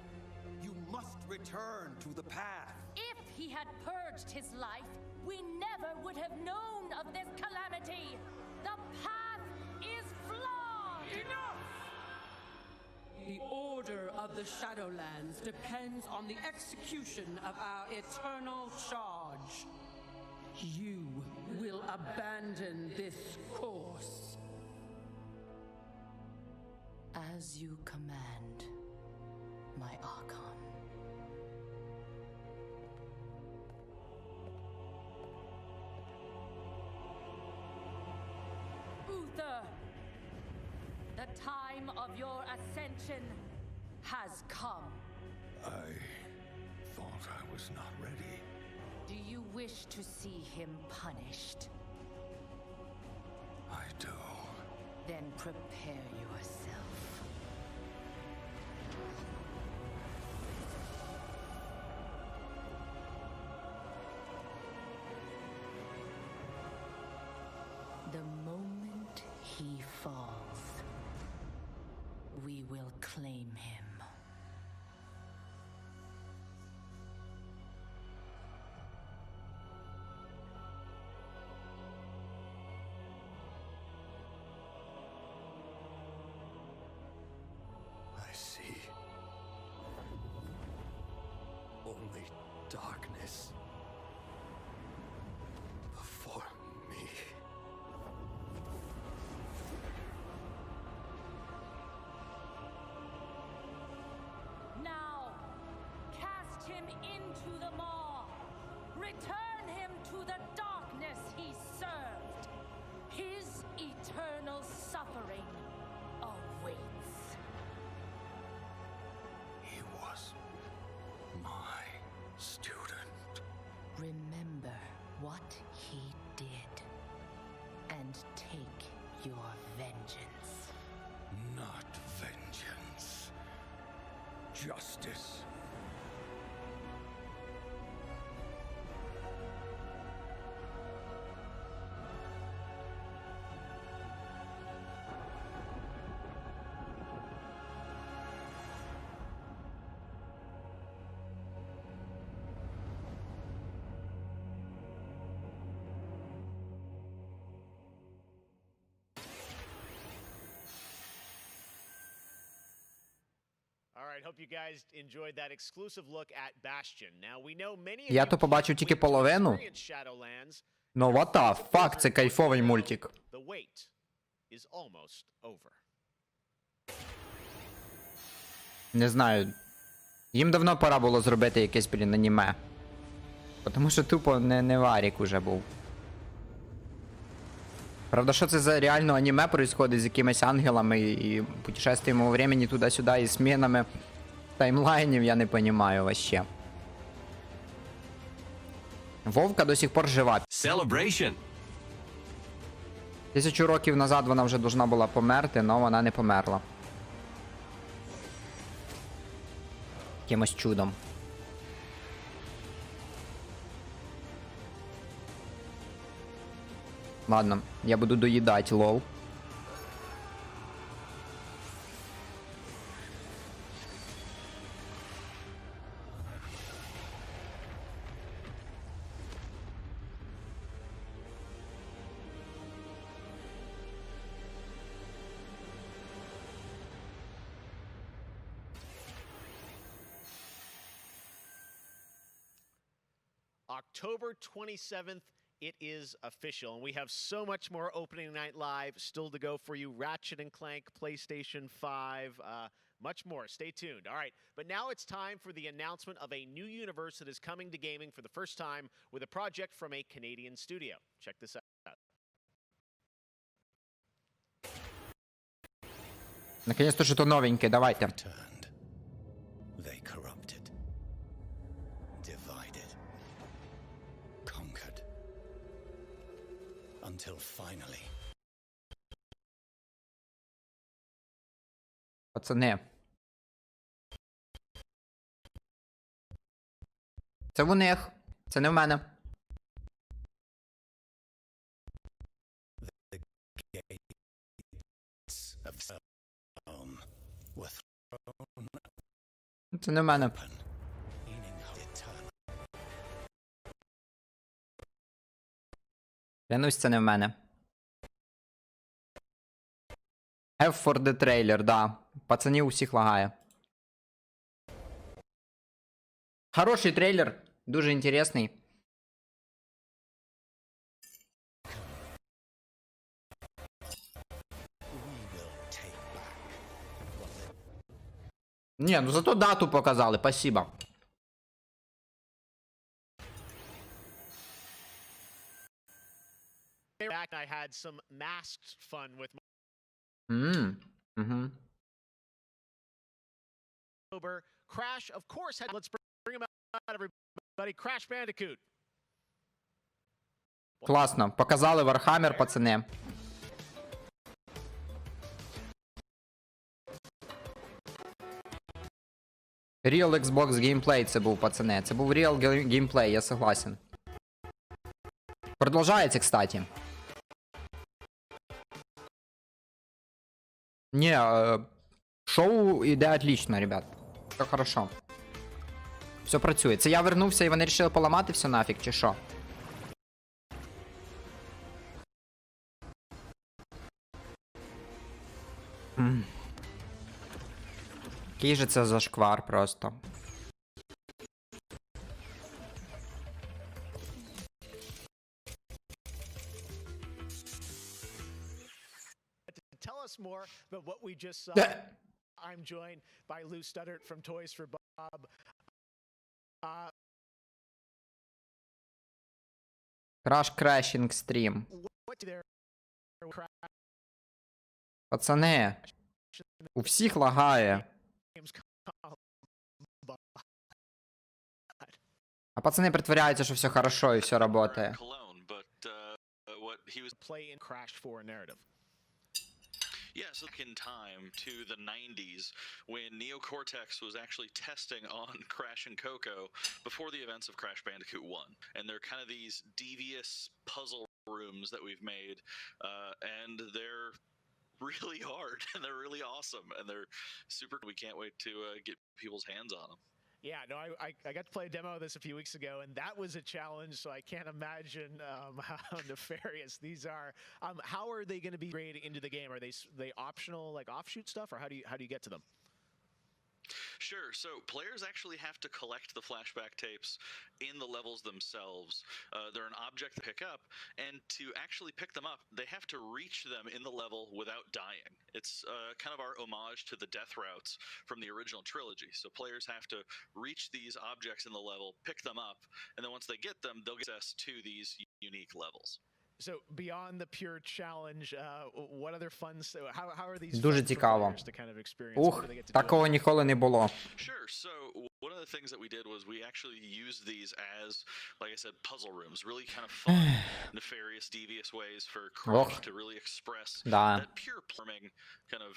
You must return to the path. If he had purged his life, we never would have known of this calamity. The path is flawed. Enough! The order of the Shadowlands depends on the execution of our eternal charge. You will abandon this course. As you command, my Archon. Uther, the time of your ascension has come. I thought I was not ready. Do you wish to see him punished? I do. Then prepare yourself. The moment he falls, we will claim him. I see only darkness before me. Now, cast him into the maw. Return him to the darkness he served. His eternal suffering awaits. He was my student. Remember what he did, and take your vengeance. Not vengeance. Justice. All right, hope you guys enjoyed that exclusive look at Bastion. Now we know many of Я you то побачив тільки половину. experienced Shadowlands. Ну, what the fuck, це кайфовий мультик. The wait is almost over. Не знаю. Їм давно пора було зробити якесь, блін, аніме. Тому що тупо не варік уже був. Правда, що це за реально аніме происходить з якимись ангелами і путешествиями у времени туди-сюди і змінами таймлайнів, я не розумію вообще. Вовка до сих пор жива. Celebration. 1000 років назад вона вже должна була померти, але вона не померла. Якимось чудом. Ладно, я буду доїдати, лол. October 27th, it is official, and we have so much more opening night live still to go for you. Ratchet and Clank, PlayStation 5, much more. Stay tuned. All right, but now it's time for the announcement of a new universe that is coming to gaming for the first time with a project from a Canadian studio. Check this out. Наконец-то что-то новенькое, давайте. They corrupted, divided, conquered, until finally. Пацани. Це в них. Це не в мене. Це не в мене. Клянусь, це не в мене. F for the trailer, да. Пацанів усіх лагає. Хороший трейлер, дуже інтересний. Ні, ну зато дату показали, спасибо. I had some masked fun with Crash, of course, let's bring him out, everybody. Crash Bandicoot. Класно. Показали Warhammer, пацани. Real Xbox геймплей це був, пацани. Це був Real геймплей, я согласен. Продовжається, кстати. Не, шоу іде отлично, ребят. Все хорошо. Все працює. Це я вернувся і вони вирішили поламати все нафіг, чи що? Який же це зашквар просто. Tell us more about what we just saw. I'm joined by Lou Studdert from Toys for Bob. Crash Crashing Stream. Пацани, у всіх лагає. А пацани притворяються, що все хорошо і все работає. Play in Crash 4 narrative. Yes, look in time to the 90s when Neocortex was actually testing on Crash and Coco before the events of Crash Bandicoot 1. And they're kind of these devious puzzle rooms that we've made, and they're really hard, and they're really awesome, and they're super. We can't wait to get people's hands on them. Yeah, no, I got to play a demo of this a few weeks ago, and that was a challenge, so I can't imagine how nefarious these are. How are they going to be integrated into the game? Are they optional, like offshoot stuff, or how do you get to them? Sure, so players actually have to collect the flashback tapes in the levels themselves. They're an object to pick up, and to actually pick them up, they have to reach them in the level without dying. It's kind of our homage to the death routes from the original trilogy. So players have to reach these objects in the level, pick them up, and then once they get them, they'll get access to these unique levels. So beyond the pure challenge, what other fun, how are these Дуже цікаво. to kind of experience? Ух, такого ніколи не було. Sure. So one of the things that we did was we actually used these as, like I said, puzzle rooms. Really kind of fun, nefarious, devious ways for Crash to really express that pure plumbing kind of.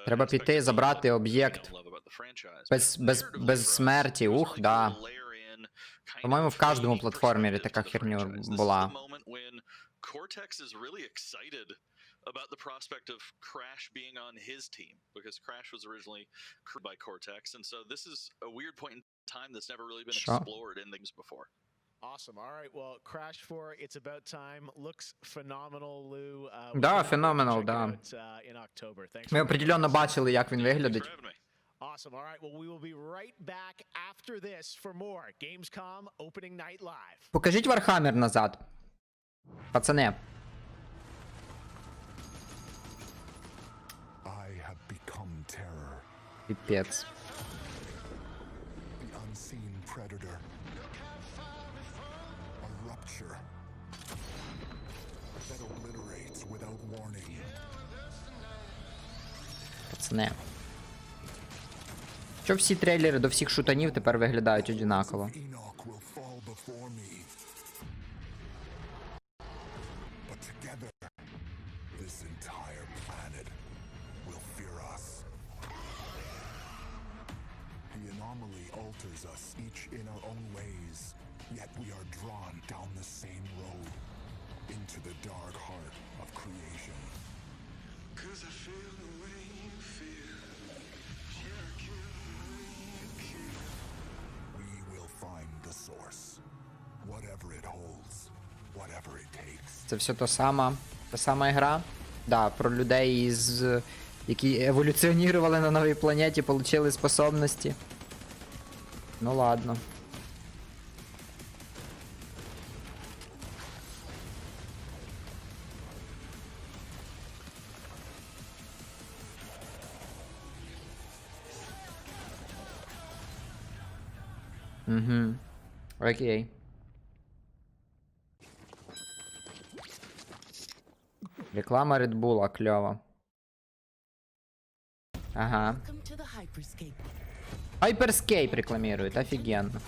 Треба піти, забрати об'єкт. Без смерті, ух, да. По-моєму, в кожному платформері така херня була. Cortex is really excited about the prospect of Crash being on his team, because Crash was originally created by Cortex, and so this is a weird point in time that's never really been explored in things before. Awesome. All right. Well, Crash 4, it's about time. Looks phenomenal, Lou. Да, phenomenal, да. In October. Thanks. Ми определенно бачили, як він виглядить. Awesome. All right. Well, we will be right back after this for more Gamescom opening night live. Покажіть Warhammer назад. Пацани. Піпець. Пацани. Що всі трейлери до всіх шутанів тепер виглядають однаково? Це все та сама гра? Да, про людей, які еволюціонували на новій планеті, отримали способності. Ну ладно. Угу. Окей. Реклама Red Bull, кльово. Ага. Hyperscape рекламирует, офигенно.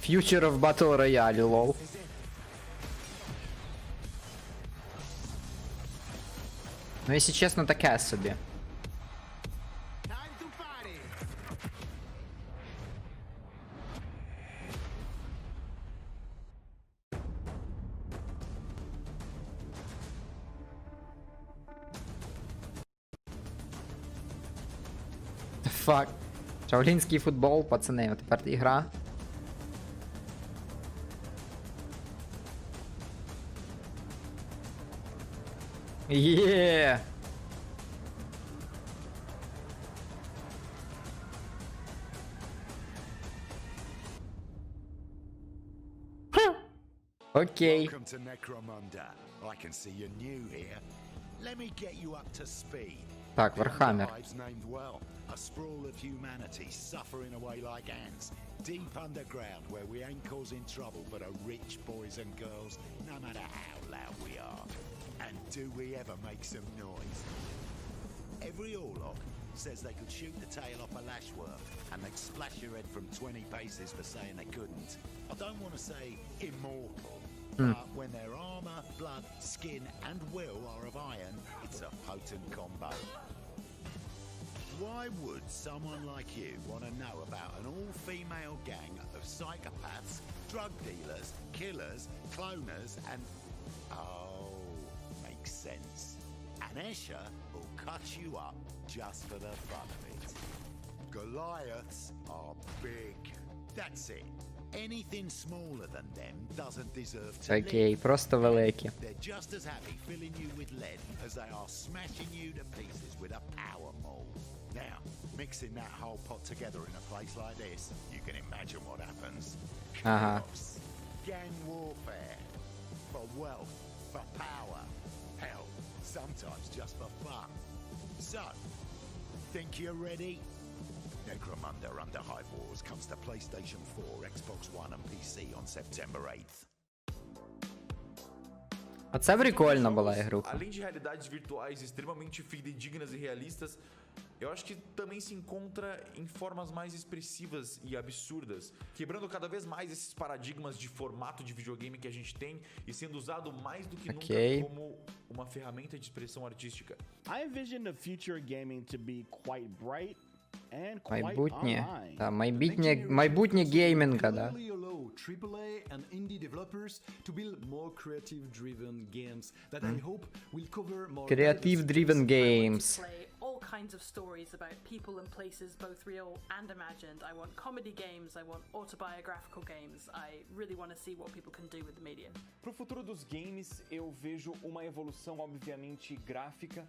Future of Battle Royale, лол. Ну, якщо чесно, таке собі. Фак. Шаолінський футбол, пацани, а тепер ігра. Є. Окей. Welcome to Necromunda. I can see you're new here. Let me get you up to speed. Так, Вархаммер. Lives named well. A sprawl of humanity suffering away like ants. Deep underground where we ain't causing trouble but are rich boys and girls, no matter how loud we are. And do we ever make some noise? Every Orlok says they could shoot the tail off a lashworm and they'd splash your head from 20 paces for saying they couldn't. I don't want to say immortal, but when their armor, blood, skin and will are of iron, it's a potent combo. Why would someone like you want to know about an all-female gang of psychopaths, drug dealers, killers, cloners and... Oh, makes sense. And Escher will cut you up just for the fun of it. Goliaths are big. That's it. Anything smaller than them doesn't deserve to Окей, live. просто великі. They're just as happy filling you with lead as they are smashing you to pieces with a power maul. Now, mixing that whole pot together in a place like this, you can imagine what happens. Chaos, gang warfare, for wealth, for power, hell, sometimes just for fun. So, think you're ready? Necromunda Under Hive Wars comes to PlayStation 4, Xbox One and PC on September 8th. Оце прикольно була ігруха. Além de realidades virtuais extremamente fidedignas e realistas, eu acho que também se encontra em formas mais expressivas e absurdas, quebrando cada vez mais esses paradigmas de formato de videogame que a gente tem e sendo usado mais do que nunca como uma ferramenta de expressão artística. I envision the future of gaming to be quite bright and quite Майбутнє. online. Та, майбутнє геймінга, да. AAA and indie developers to build more creative-driven games that I hope will cover more Creative-driven games. Play all kinds of stories about people and places, both real and imagined. I want comedy games, I want autobiographical games. I really want to see what people can do with the medium. Pro futuro dos games, eu vejo uma evolução obviamente gráfica,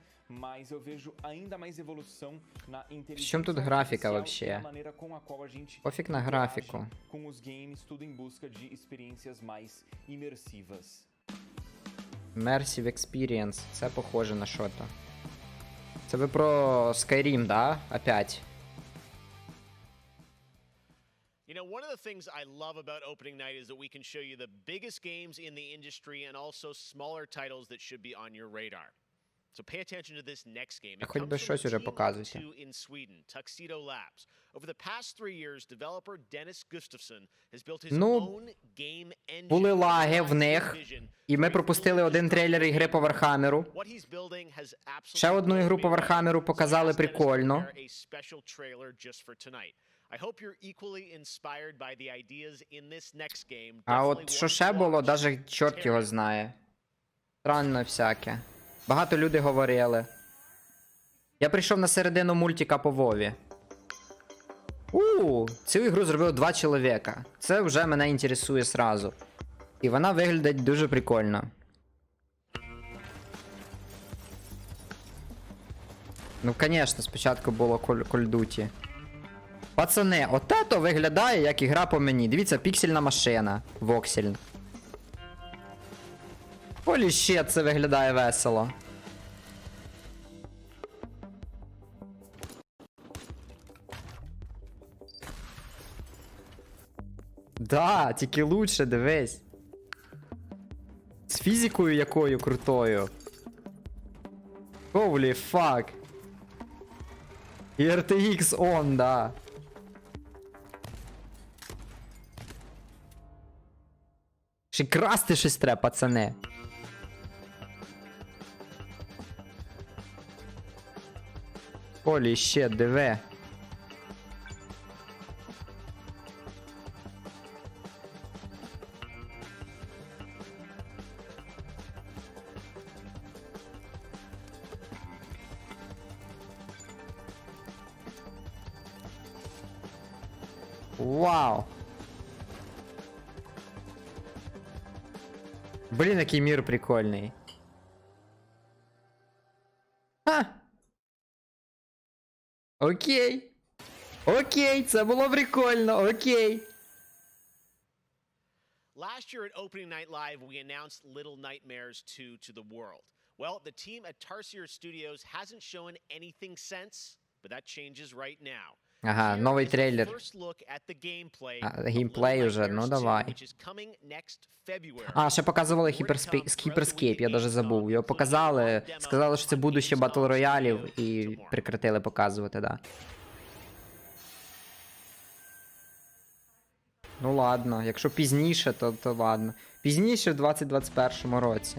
mas eu vejo ainda mais evolução na inteligência В чому тут графіка artificial e na вообще? maneira com a qual a gente Пофіг на графіку. interage com os games, tudo em busca de experiências mais imersivas. Immersive Experience. Це похоже на що-то. Це ви про Skyrim, да? Опять. You know, one of the things I love about opening night is that we can show you the biggest games in the industry and also smaller titles that should be on your radar. So pay attention to this next game. It Хоч comes би from щось a уже team of показуйте. two in Sweden, Tuxedo Labs. Over the past 3 years, developer Dennis Gustafsson has built his Ну, own game engine. були лаги в них, і ми пропустили один трейлер ігри по Вархаммеру. What he's building has absolutely Ще одну ігру по Вархаммеру показали прикольно. a special trailer just for tonight. I hope you're equally inspired by the ideas in this next game. А Definitely от що one ще to було, watch. даже чорт його знає. Странно всяке. Багато людей говорили. Я прийшов на середину мультика по Вові. Цю ігру зробили 2 чоловіка. Це вже мене інтересує сразу. І вона виглядить дуже прикольно. Ну, звісно, спочатку було Call of Duty. Пацани, отето виглядає як ігра по мені. Дивіться, піксельна машина. Воксель. Holy shit, це виглядає весело. Да, тільки лучше, дивись. З фізикою якою крутою. Holy fuck. І RTX on, да. Ще красти щось треба, пацани. Олі, ще, диви. Вау. Блін, який мір прикольний. Ха! Окей. Окей, це було прикольно, окей. Last year at Opening Night Live, we announced Little Nightmares 2 to the world. Well, the team at Tarsier Studios hasn't shown anything since, but that changes right now. Ага, новий трейлер. Геймплей уже, ну давай. А, ще показували Hyperscape, я даже забув. Його показали, сказали, що це будуще батл роялів і прекратили показувати, да. Ну ладно, якщо пізніше, то ладно. Пізніше в 2021 році.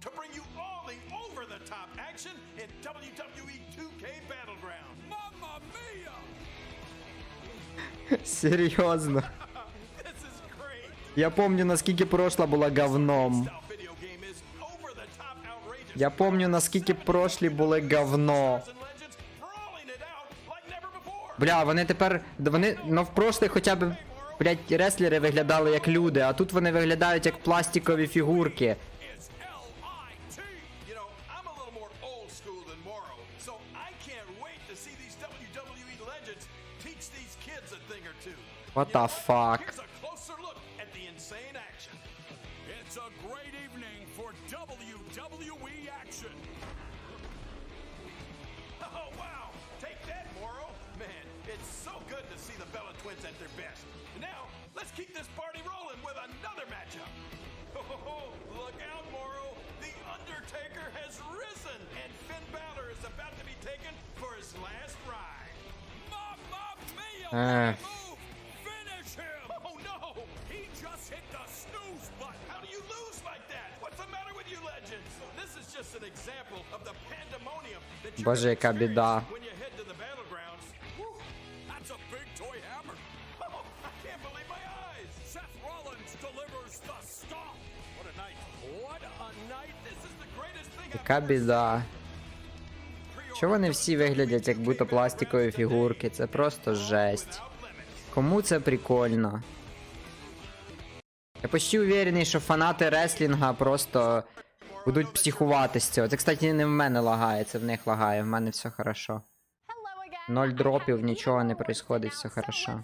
To bring you all the over-the-top action in WWE 2K Battlegrounds. Mamma mia! Серйозно. Я помню, наскільки прошла була говном. Я помню, наскільки прошлі були говно. Бля, вони тепер... Вони, ну в прошлих хоча б, блядь, реслери виглядали як люди, а тут вони виглядають як пластикові фігурки. What the fuck? Here's a closer look at the insane action. It's a great evening for WWE action. Oh wow! Take that, Moro. Man, it's so good to see the Bella Twins at their best. Now, let's keep this party rolling with another matchup. Oh, look out, Moro. The Undertaker has risen, and Finn Balor is about to be taken for his last ride. Mamma mia! Боже, яка біда. Яка біда. Чого вони всі виглядять як будто пластикові фігурки? Це просто жесть. Кому це прикольно? Я почти уверений, що фанати реслінга просто будуть психувати з цього. Це, кстати, не в мене лагає, це в них лагає. В мене все хорошо. 0 дропів, нічого не происходить, все хорошо.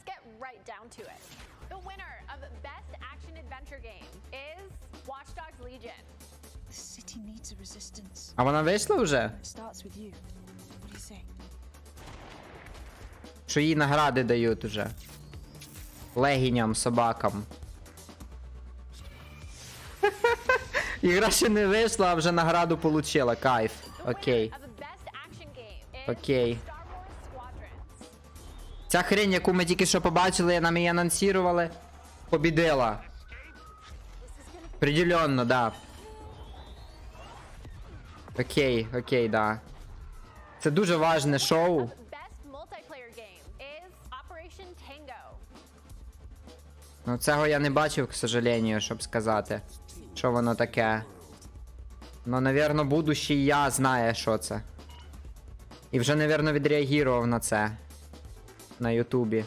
А вона вийшла вже? Що їй награди дають уже? Легіням, собакам. Ігра ще не вийшла, а вже награду получила. Кайф. Окей. Окей. Ця хрень, яку ми тільки що побачили, нам її анонсували, побідила. Определенно, да. Окей, окей, да. Це дуже важне шоу. Ну, цього я не бачив, к сожалению, щоб сказати, що воно таке. Ну, навірно, будущий я знає, що це. І вже, навірно, відреагував на це. На Ютубі.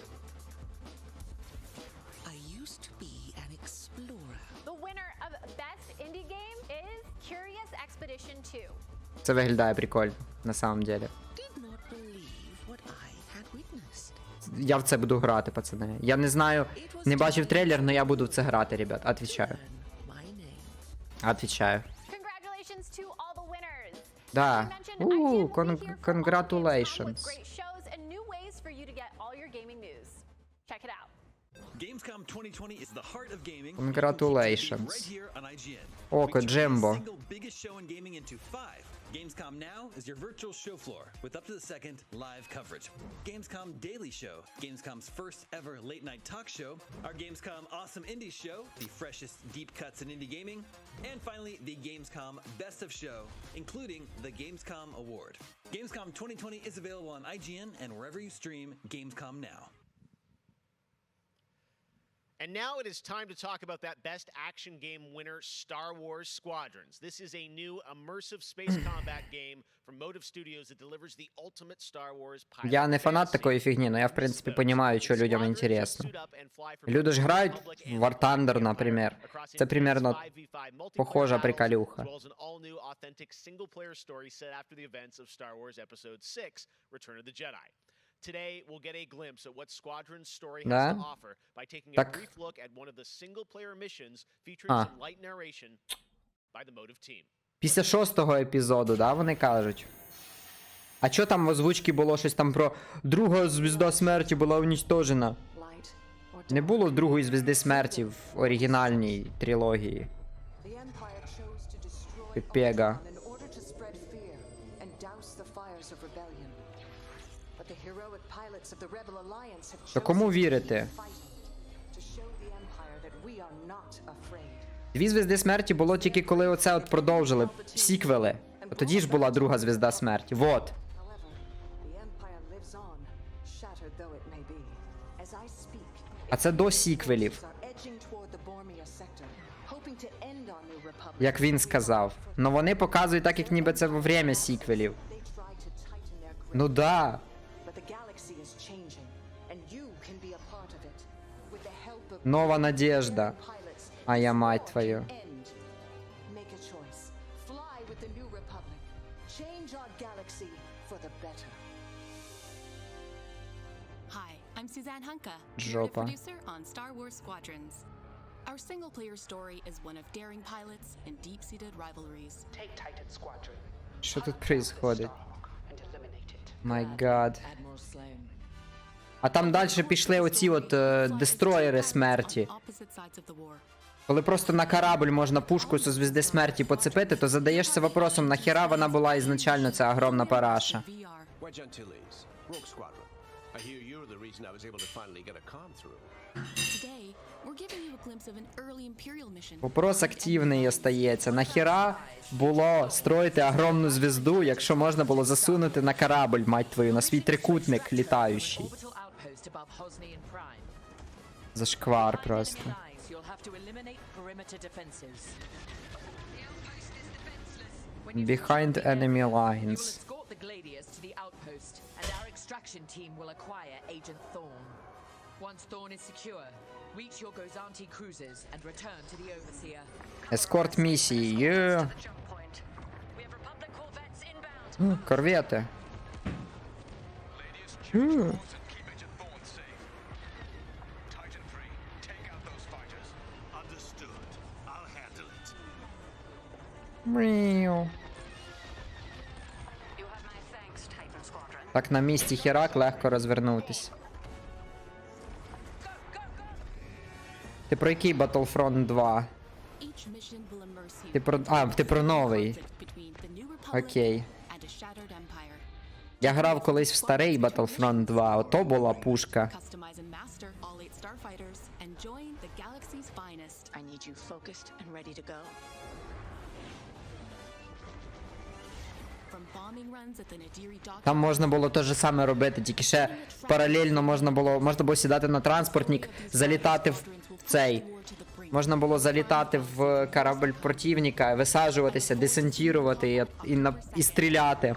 Це виглядає прикольно, на самом деле. Я в це буду грати, пацани. Я не знаю, не бачив трейлер, але я буду в це грати, ребят. Отвечаю. Отвечаю. Да. Congratulations. Gamescom 2020 is the heart of gaming. Congratulations. Right here on IGN. Око, Джембо. Gamescom Now is your virtual show floor with up-to-the-second live coverage. Gamescom Daily Show, Gamescom's first ever late-night talk show, our Gamescom Awesome Indies Show, the freshest deep cuts in indie gaming, and finally, the Gamescom Best of Show, including the Gamescom Award. Gamescom 2020 is available on IGN and wherever you stream Gamescom Now. And now it is time to talk about that best action game winner, Star Wars Squadrons. This is a new immersive space combat game from Motive Studios that delivers the ultimate Star Wars pilot. Я не фанат такої фігні, але я, в принципі, розумію, що людям інтересно. Люди ж грають в War Thunder, наприклад. Це примерно похожа приколюха. Today, we'll get a glimpse at what Squadron's story has Да? to offer by taking a Так. brief look at one of the single-player missions featuring some light narration by the Motive team. Після 6-го епізоду, да, вони кажуть? А чо там в озвучці було щось там про друга звізда смерті була унічтожена? Не було другої звізди смерті в оригінальній трилогії. Пепега. То кому вірити? Дві звізди смерті було тільки коли оце от продовжили сіквели. Тоді ж була друга звізда смерті. Вот. А це до сіквелів. Як він сказав. Но вони показують так, як ніби це во время сіквелів. Ну да. Нова надежда. А я мать твою. Hi, I'm Suzanne Hunka, Жопа. producer on Star Wars Squadrons. Our single-player story is one of daring pilots and deep-seated rivalries. Take Titan Squadron. Що тут происходить? My God. А там далі пішли оці от дестроєри смерті. Коли просто на корабль можна пушку зі звізди смерті поцепити, то задаєшся вопросом, нахіра вона була ізначально ця огромна параша. Вопрос активний остається. Нахіра було строїти огромну звізду, якщо можна було засунути на корабль, мать твою, на свій трикутник літаючий. Зашквар просто. Behind enemy lines. Ескорт місії, є. Корвети. Так на місці херак легко розвернутись. Ти про який Battlefront 2? Ти про новий. Окей. Я грав колись в старий Battlefront 2, ото була пушка. Там можна було те ж саме робити, тільки ще паралельно можна було сідати на транспортник, залітати в цей. Можна було залітати в корабль противника, висаджуватися, десантувати і стріляти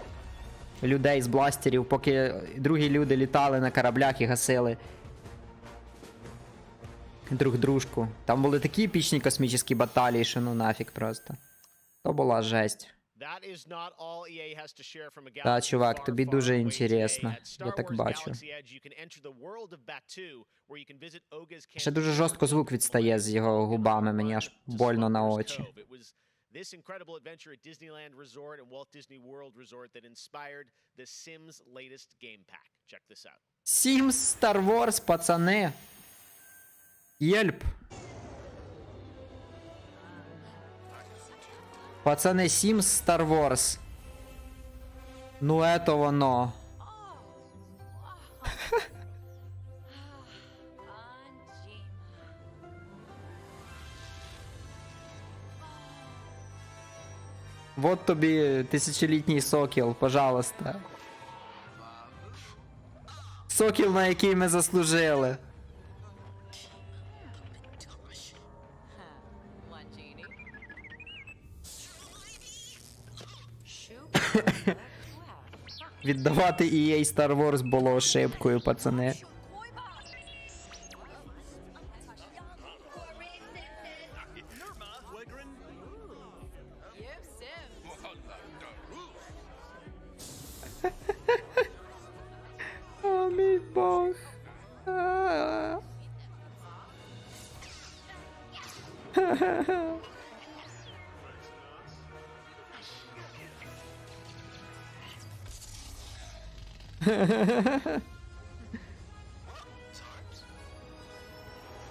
людей з бластерів, поки другі люди літали на кораблях і гасили друг дружку. Там були такі епічні космічні баталії, що ну нафіг просто. То була жесть. Та, чувак, тобі дуже інтересно. Я так бачу. Ще дуже жорстко звук відстає з його губами, мені аж больно на очі. This incredible adventure at Disneyland Resort and Walt Disney World Resort that inspired the Sims latest game pack. Check this out. Sims Star Wars, пацани. Єльп. Пацани, Sims Star Wars. Ну, ето воно. Вот тобі тисячолітній сокіл, пожалуйста. Сокіл, на який ми заслужили. Віддавати EA Star Wars було ошибкою, пацани. О, мій Бог.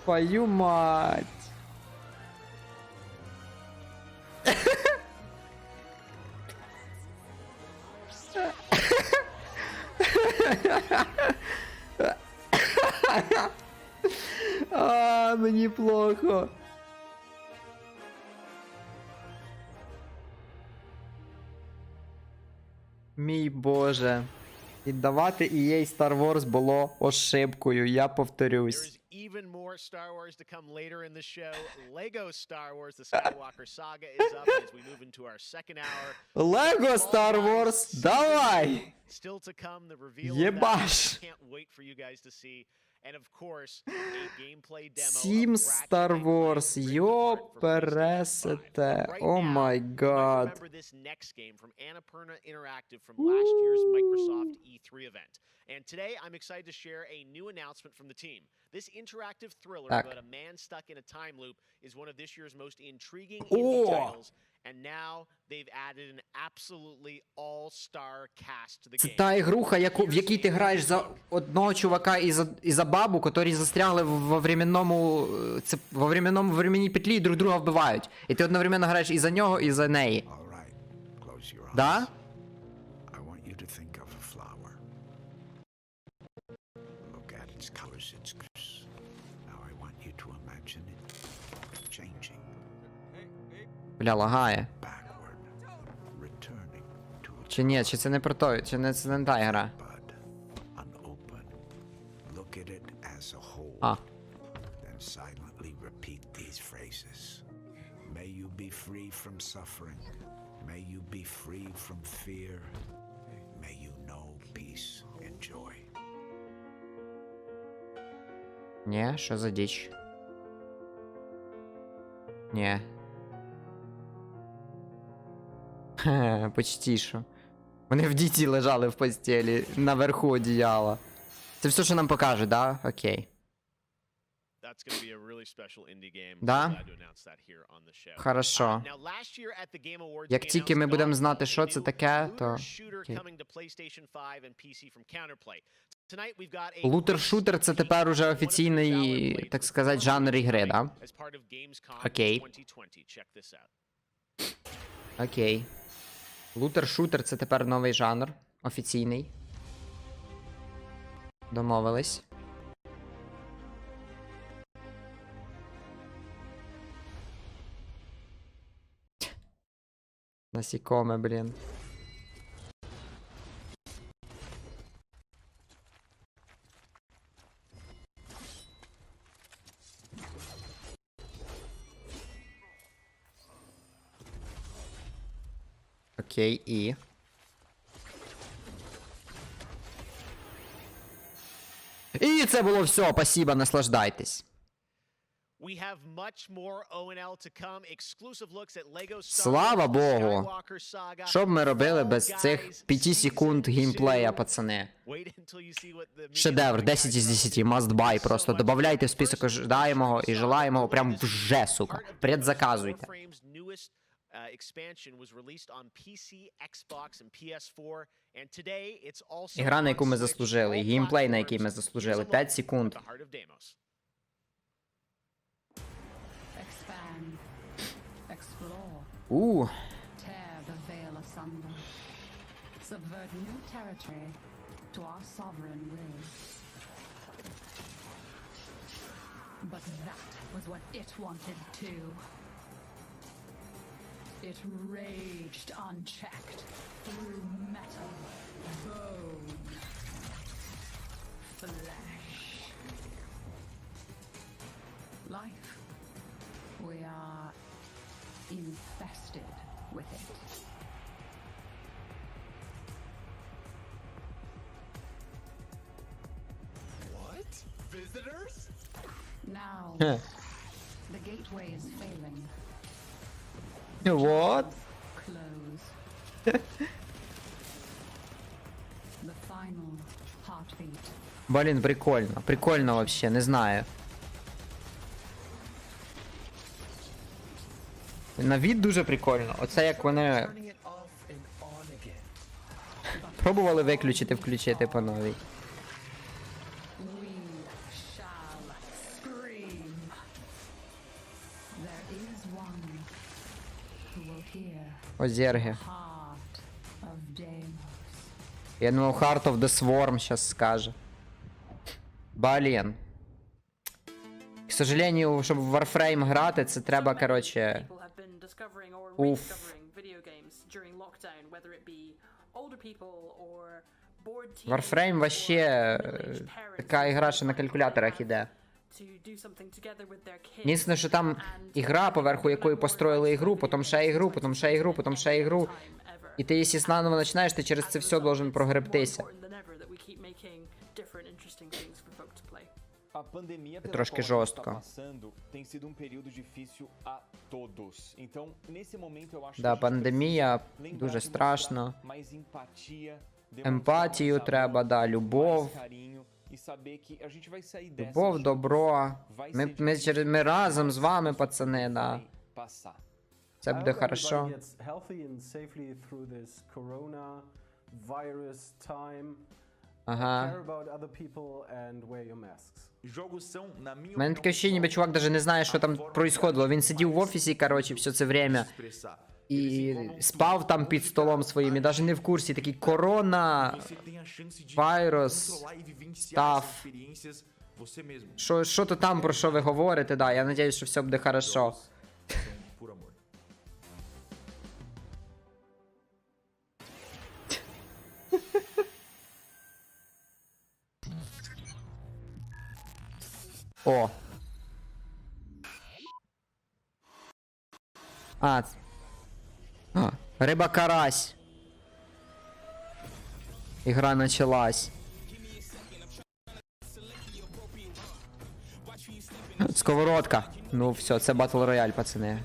Твою мать. А, мені плохо. Мій Боже. Віддавати EA Star Wars було ошибкою, я повторюсь. Even more Star Wars to come later in the show. Lego Star Wars: The Skywalker Saga is up as we move into our second hour. Lego Star Wars, давай! Still to come, the reveal Єбаш! of that. Can't wait for you guys to see. And of course, a gameplay demo. Sims Star Wars, йопересете, о май гад. Remember this next game from Annapurna Interactive from last year's Microsoft E3 event. And today I'm excited to share a new announcement from the team. This interactive thriller about a man stuck in a time loop is one of this year's most intriguing indie titles. And now they've added an absolutely all-star cast to the Це game. та ігруха, в якій ти граєш за одного чувака і за бабу, котрі застрягли во временній петлі і друг друга вбивають. І ти одновременно граєш і за нього, і за неї. Да? Бля, лагає. Чи ні, чи це не про той, чи не це не та гра? А. Ні, що за діч? Ні. Хе, почти що. Вони в діті лежали в постелі, наверху одіяла. Це все, що нам покажуть, да? Окей. Да? Хорошо. Як тільки ми будемо знати, що це таке, то... Лутер-шутер — це тепер уже офіційний, так сказати, жанр ігри, да? Окей. Окей. Лутер-шутер — це тепер новий жанр. Офіційний. Домовились. Насікоме, блін. Окей, і... І це було все, спасибо, наслаждайтесь. Слава Богу. Що б ми робили без цих 5 секунд геймплея, пацани? Шедевр, 10 із 10, must buy просто. Добавляйте в список ожидаємого і желаємого прям вже, сука. Предзаказуйте. Ігра, на яку ми заслужили, і геймплей, на який ми заслужили. 5 секунд. Subvert new territory to our sovereign will. But that was what it wanted too. It raged unchecked through metal, bone, flesh. Life. We are infested with it. What? Visitors? Now, the gateway is failing. What? Close. The final heartbeat. Блін, прикольно. Прикольно вообще, не знаю. На від дуже прикольно. Оце як вони пробували виключити, включити по новій. Озерги. Я думав, Heart of the Swarm щас скаже. Блін. К сожалению, щоб в Warframe грати, це треба, короче... Уф. Warframe вообще така ігра, що на калькуляторах іде. Єдине, що там ігра, поверху якої построїли ігру, потім ще ігру, потім ще ігру, потім ще ігру. І ти, якщо заново починаєш, ти через це все должен прогребтися. A pandemia Трошки жорстко. Tem sido um período difícil a todos. Então, nesse momento eu acho Да, пандемія дуже страшно. mais empatia, Емпатію треба, да, любов. carinho e saber que a gente vai sair dessa Любов, добро. Ми разом з вами, пацани, да. passar. Це буде хорошо. Gets healthy and safely through this coronavirus time. Ага. Care about other people and wear your masks. У мене таке ощущення, ніби чувак навіть не знає, що там происходило. Він сидів в офісі, коротше, все це время. І спав там під столом своїм, і навіть не в курсі. Такий корона, вірус, став. Що то там, про що ви говорите, да. Я сподіваюся, що все буде хорошо. О. Риба-карась. Игра началась. Сковородка. Ну все, це батл рояль, пацани.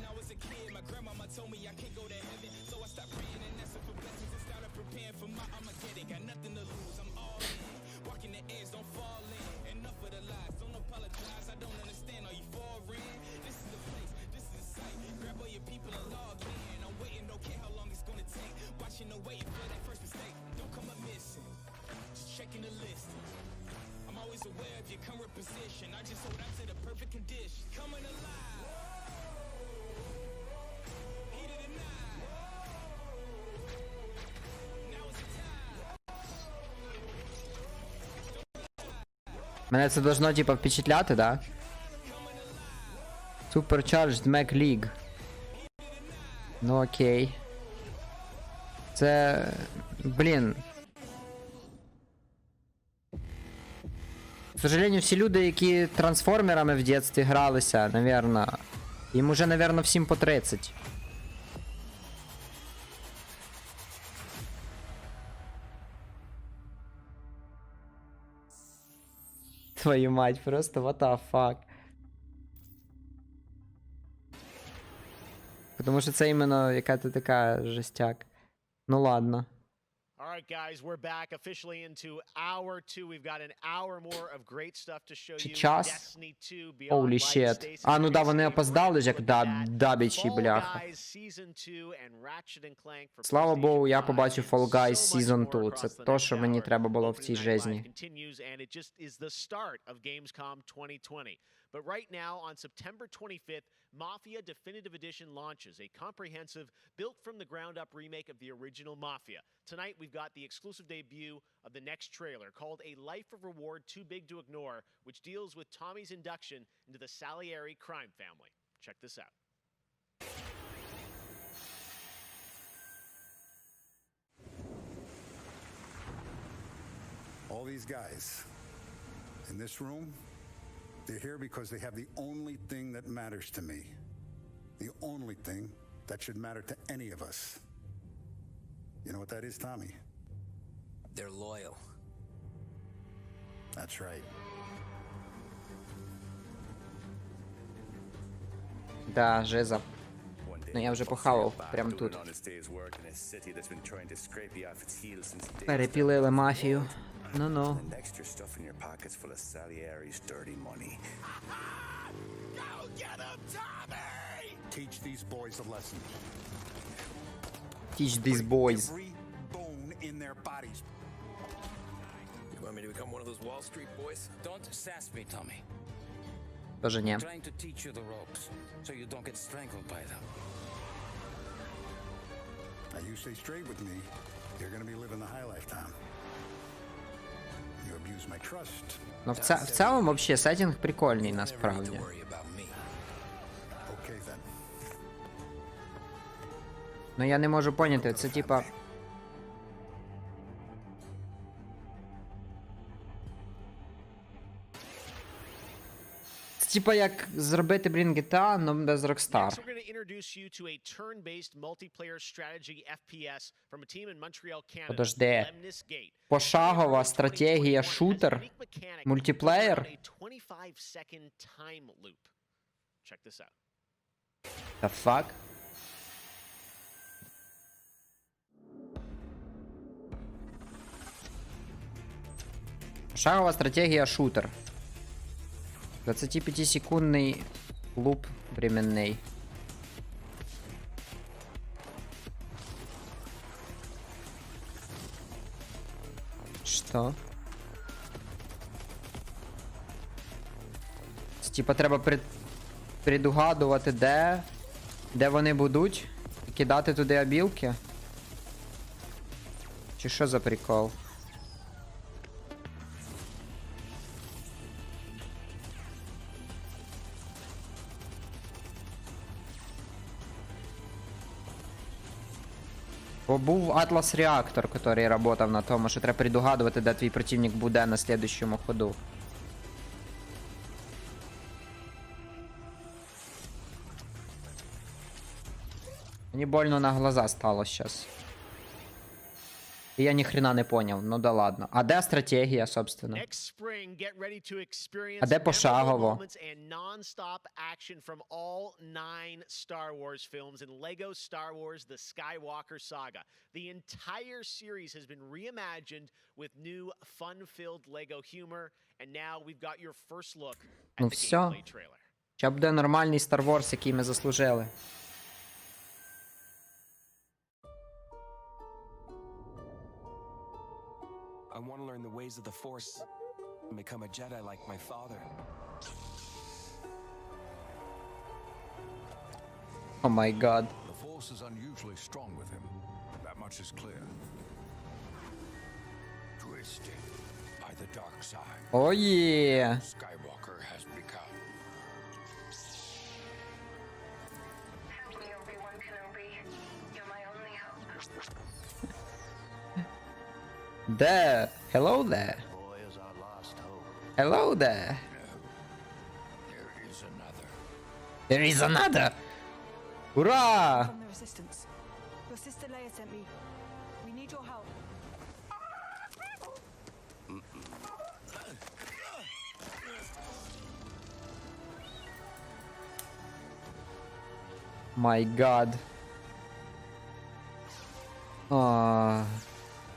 Мене це должно, типа, впечатляти, да? Supercharged Mac League. Ну окей. Це... Блін. К сожалению, всі люди, які трансформерами в дитинстві гралися, наверно, їм уже, наверно, всім по 30. Твою мать, просто what the fuck. Потому що це іменно яка-то така жестяк. Ну ладно. All right, guys, we're back officially into hour 2. We've got an hour more of great stuff to show you. Час? Destiny 2, Beyond Holy Light, shit. Stasis, А, ну да, вони Racing, опоздали ж як Fall дабічі, бляха. Guys Season 2 and Ratchet and Clank for Слава Богу, я PlayStation побачив 5, Fall Guys so much Season more 2. across Це the то, next що мені hour. треба було в Opening цій Night Live жизні. continues, and it just is the start of Gamescom 2020. But right now, on September 25th, Mafia Definitive Edition launches, a comprehensive, built-from-the-ground-up remake of the original Mafia. Tonight, we've got the exclusive debut of the next trailer called A Life of Reward Too Big to Ignore, which deals with Tommy's induction into the Salieri crime family. Check this out. All these guys in this room, they're here because they have the only thing that matters to me. The only thing that should matter to any of us. You know what that is, Tommy? They're loyal. That's right. Да, жиза. Ну я вже похавав прямо тут. Перепілили мафію. Ну-ну. Teach these boys a lesson. Teach these boys. Every bone in their bodies. You want me to become one of those Wall Street boys? Don't sass me, Tommy. Тоже не. I'm trying to teach you the ropes, so you don't get strangled by them. Now you stay straight with me, you're gonna be living the high lifetime. You abuse my trust. Ну в цілому вообще сеттинг прикольний насправді. Okay then. Ну я не можу поняти, це типа... Це типа як зробити, блін, GTA, но без Rockstar. Next, we're going to introduce you to a turn-based multiplayer strategy FPS from a team in Montreal, Canada. Подожди. Пошагова стратегія шутер, мультиплеєр. A 25-second time loop. Check this out. The fuck? Пошагова стратегія шутер. 25-секундний луп временний. Що? Це, типа треба предугадувати, де вони будуть, і кидати туди обілки? Чи що за прикол? Бо був Атлас Реактор, який працював на тому, що треба предугадувати, де твій противник буде на слідущому ходу. Мені больно на глаза стало зараз. І я ніхрена не поняв, ну да ладно. А де стратегія, собственно? А де пошагово? Ну все. Хоча б буде нормальний Star Wars, який ми заслужили. I want to learn the ways of the Force and become a Jedi like my father. Oh my god. The Force is unusually strong with him. That much is clear. Twisted by the dark side. Oh yeah. Skywalker has become. Help me, Obi-Wan Kenobi. You're my only hope. There. Hello there. Boy is our last hope. Hello there. There is another. There is another. Hurrah! From the Resistance. Your sister Leia sent me. We need your help. My God.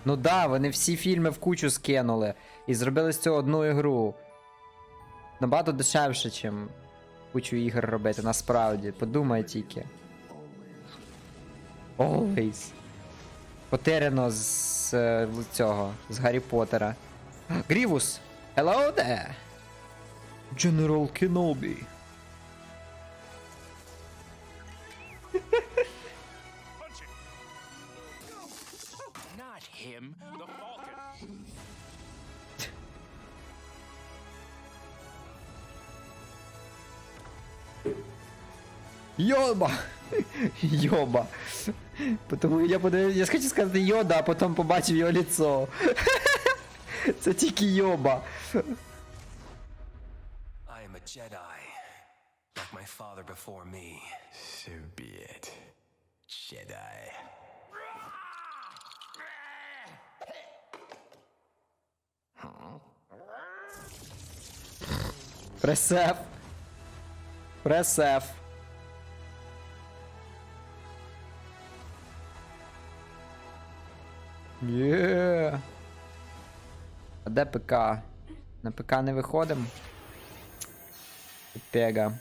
Ну да, вони всі фільми в кучу скинули. І зробили з цього одну ігру. Набагато дешевше, чим кучу ігор робити, насправді. Подумай тільки. Always. Потеряно з цього, з Гаррі Поттера. Грівус! Hello there! General Kenobi. Not Йоба! Йоба. Тому я подивився, я хочу сказати йода, а потім побачив його лицо. Це тільки йоба. I am a Jedi, like my father before me. So be it, Jedi. Прес F. Прес F. Є. А де ПК? На ПК не виходимо? Пега.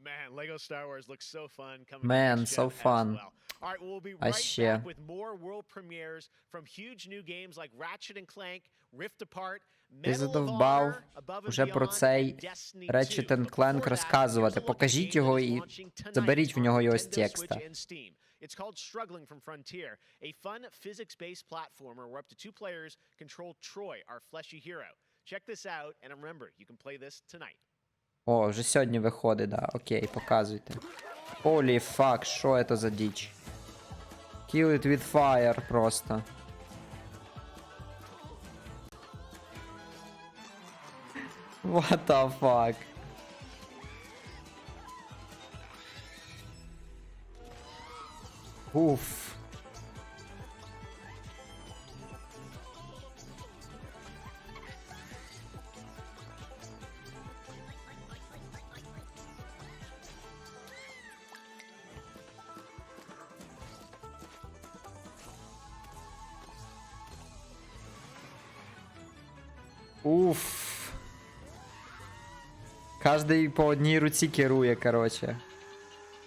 Man, Lego Star Wars looks so fun coming Man, to next so gen as fun. well. All right, we'll be А right ще. back with more world premieres from huge new games like Ratchet and Clank, Rift Apart, Ти Medal of задовбав Honor, Above and уже про Beyond, цей and Destiny 2. Ratchet and Clank Before that, розказувати. here's a look at Покажіть a game його that is і launching tonight заберіть в нього on його з Nintendo текста. Switch and Steam. It's called Struggling from Frontier, a fun physics-based platformer where up to 2 players control Troy, our fleshy hero. Check this out, and remember, you can play this tonight. О, вже сьогодні виходить, да. Окей, показуйте. Holy fuck, що це за діч? Kill it with fire просто. What the fuck? Уф. Уф. Каждый по одній руці керує, короче.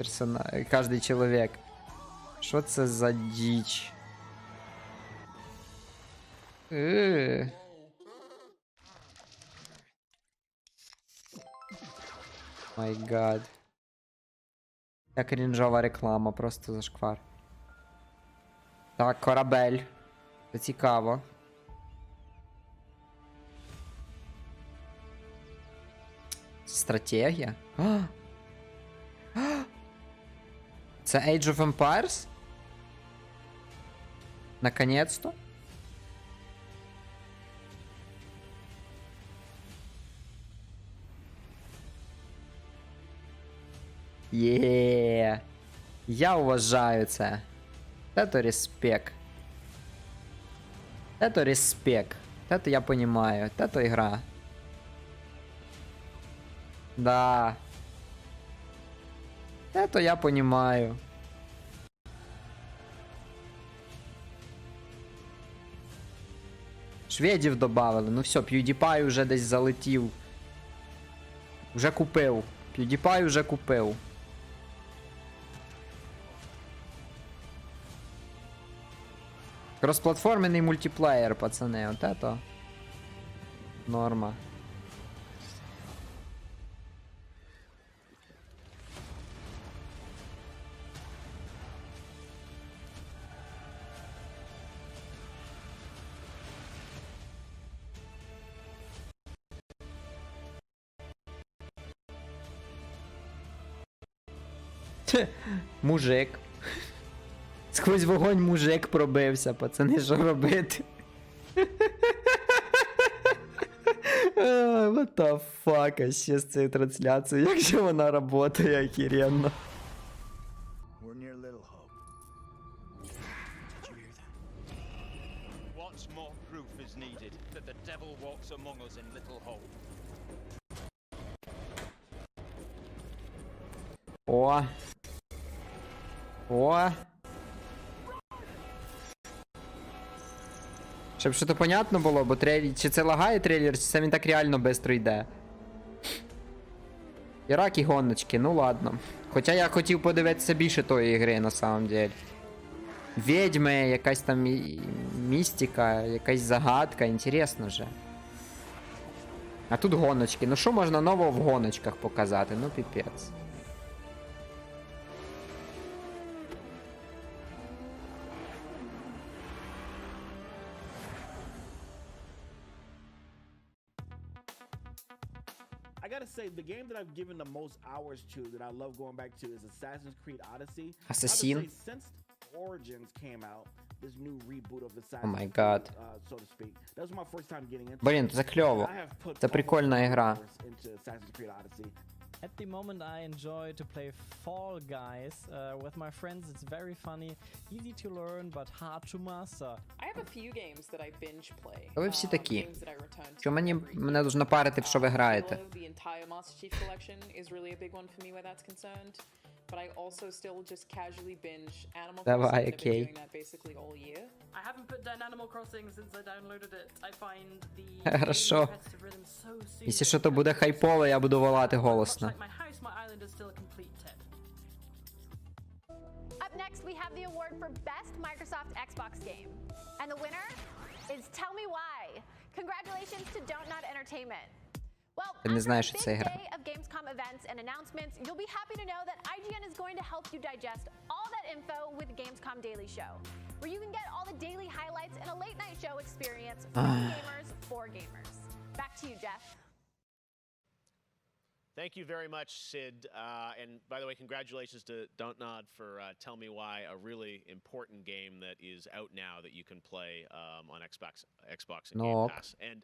Каждый чоловік. Що це за діч? Май гад. Як крінжова реклама, просто зашквар. Так, корабель. Це цікаво. Стратегія? Це Age of Empires? Наконец-то? Є. Я уважаю це. Це респект. Це респект. Це я понимаю. Це ігра. Да. Это я понимаю. Шведів добавили. Ну все, PewDiePie уже десь залетів. Вже купив. PewDiePie вже купив. Кросплатформенний мультиплеєр, пацани. От это норма. Мужик. Сквозь вогонь мужик пробився, пацани, що робити? What the fuck, а ще з цією трансляцією, як же вона працює, охеренно. We're near Little Hope. Did you hear that? What's more proof is needed that the devil walks among us in Little Hope? О. О. Щоб що то понятно було, бо трейлер... Чи це лагає трейлер, чи це він так реально швидко йде. Ірак гоночки, ну ладно. Хоча я хотів подивитися більше тої ігри, на самом деле. Відьми, якась там містика, якась загадка, інтересно же. А тут гоночки. Ну що можна нового в гоночках показати? Ну піпець. gotta say, the game that I've given the most hours to, that I love going back to, is Assassin's Creed Odyssey. Assassin? I would say since Origins came out, this new reboot of Assassin's Oh my Creed, God. So to speak. That was my first time getting into Блін, it. це кльово. I have put Це прикольна almost ігра. hours into Assassin's Creed Odyssey. At the moment, I enjoy to play Fall Guys with my friends. It's very funny, easy to learn, but hard to master. I have a few games that I binge play. Ви всі такі. Games that I return to Що мене every дуже напарити, в що ви граєте. The entire Master Chief Collection is really a big one for me where that's concerned. But I also still just casually binge Animal Давай, Crossing. I've окей. been doing that basically all year. I haven't put down Animal Crossing since I downloaded it. I find the Хорошо. competitive rhythm so soothing. Якщо що то буде хайпово, я буду волати голосно. Like my house, my island is still a complete tip. Up next, we have the award for Best Microsoft Xbox Game. And the winner is Tell Me Why. Congratulations to Don't Not Entertainment. Well, Я не знаю, after що a це big ігра. day of Gamescom events and announcements, you'll be happy to know that IGN is going to help you digest all that info with Gamescom Daily Show, where you can get all the daily highlights and a late night show experience from gamers for gamers. Back to you, Jeff. Thank you very much, Sid. And by the way, congratulations to Don't Nod for Tell Me Why, a really important game that is out now that you can play on Xbox and Game Pass. And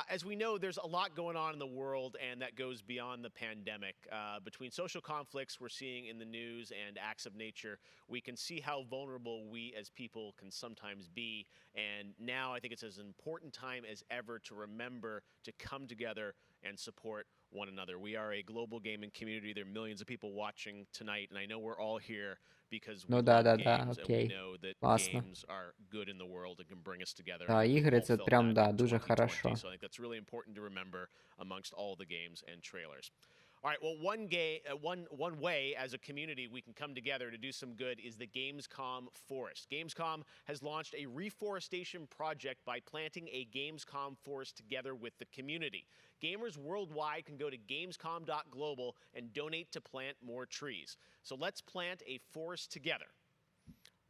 as we know, there's a lot going on in the world, and that goes beyond the pandemic. Between social conflicts we're seeing in the news and acts of nature, we can see how vulnerable we as people can sometimes be. And now I think it's as important time as ever to remember to come together and support one another. We are a global gaming community. There are millions of people watching tonight, and I know we're all here because we love games and we know that games are good in the world and can bring us together. Да, ігри це прям, да, дуже хорошо. So I think that's really important to remember amongst all the games and trailers. All right, well, one way as a community we can come together to do some good is the Gamescom Forest. Gamescom has launched a reforestation project by planting a Gamescom forest together with the community. Gamers worldwide can go to gamescom.global and donate to plant more trees. So let's plant a forest together.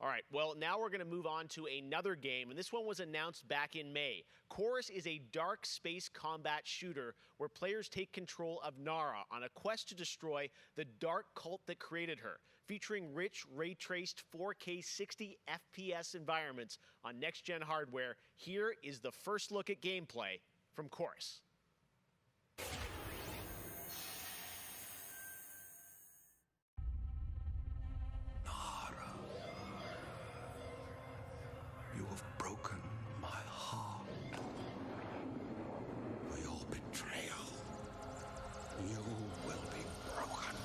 All right, well, now we're going to move on to another game, and this one was announced back in May. Chorus is a dark space combat shooter where players take control of Nara on a quest to destroy the dark cult that created her, featuring rich, ray-traced 4K 60 FPS environments on next-gen hardware. Here is the first look at gameplay from Chorus. You have broken my heart. For your betrayal, you will be broken.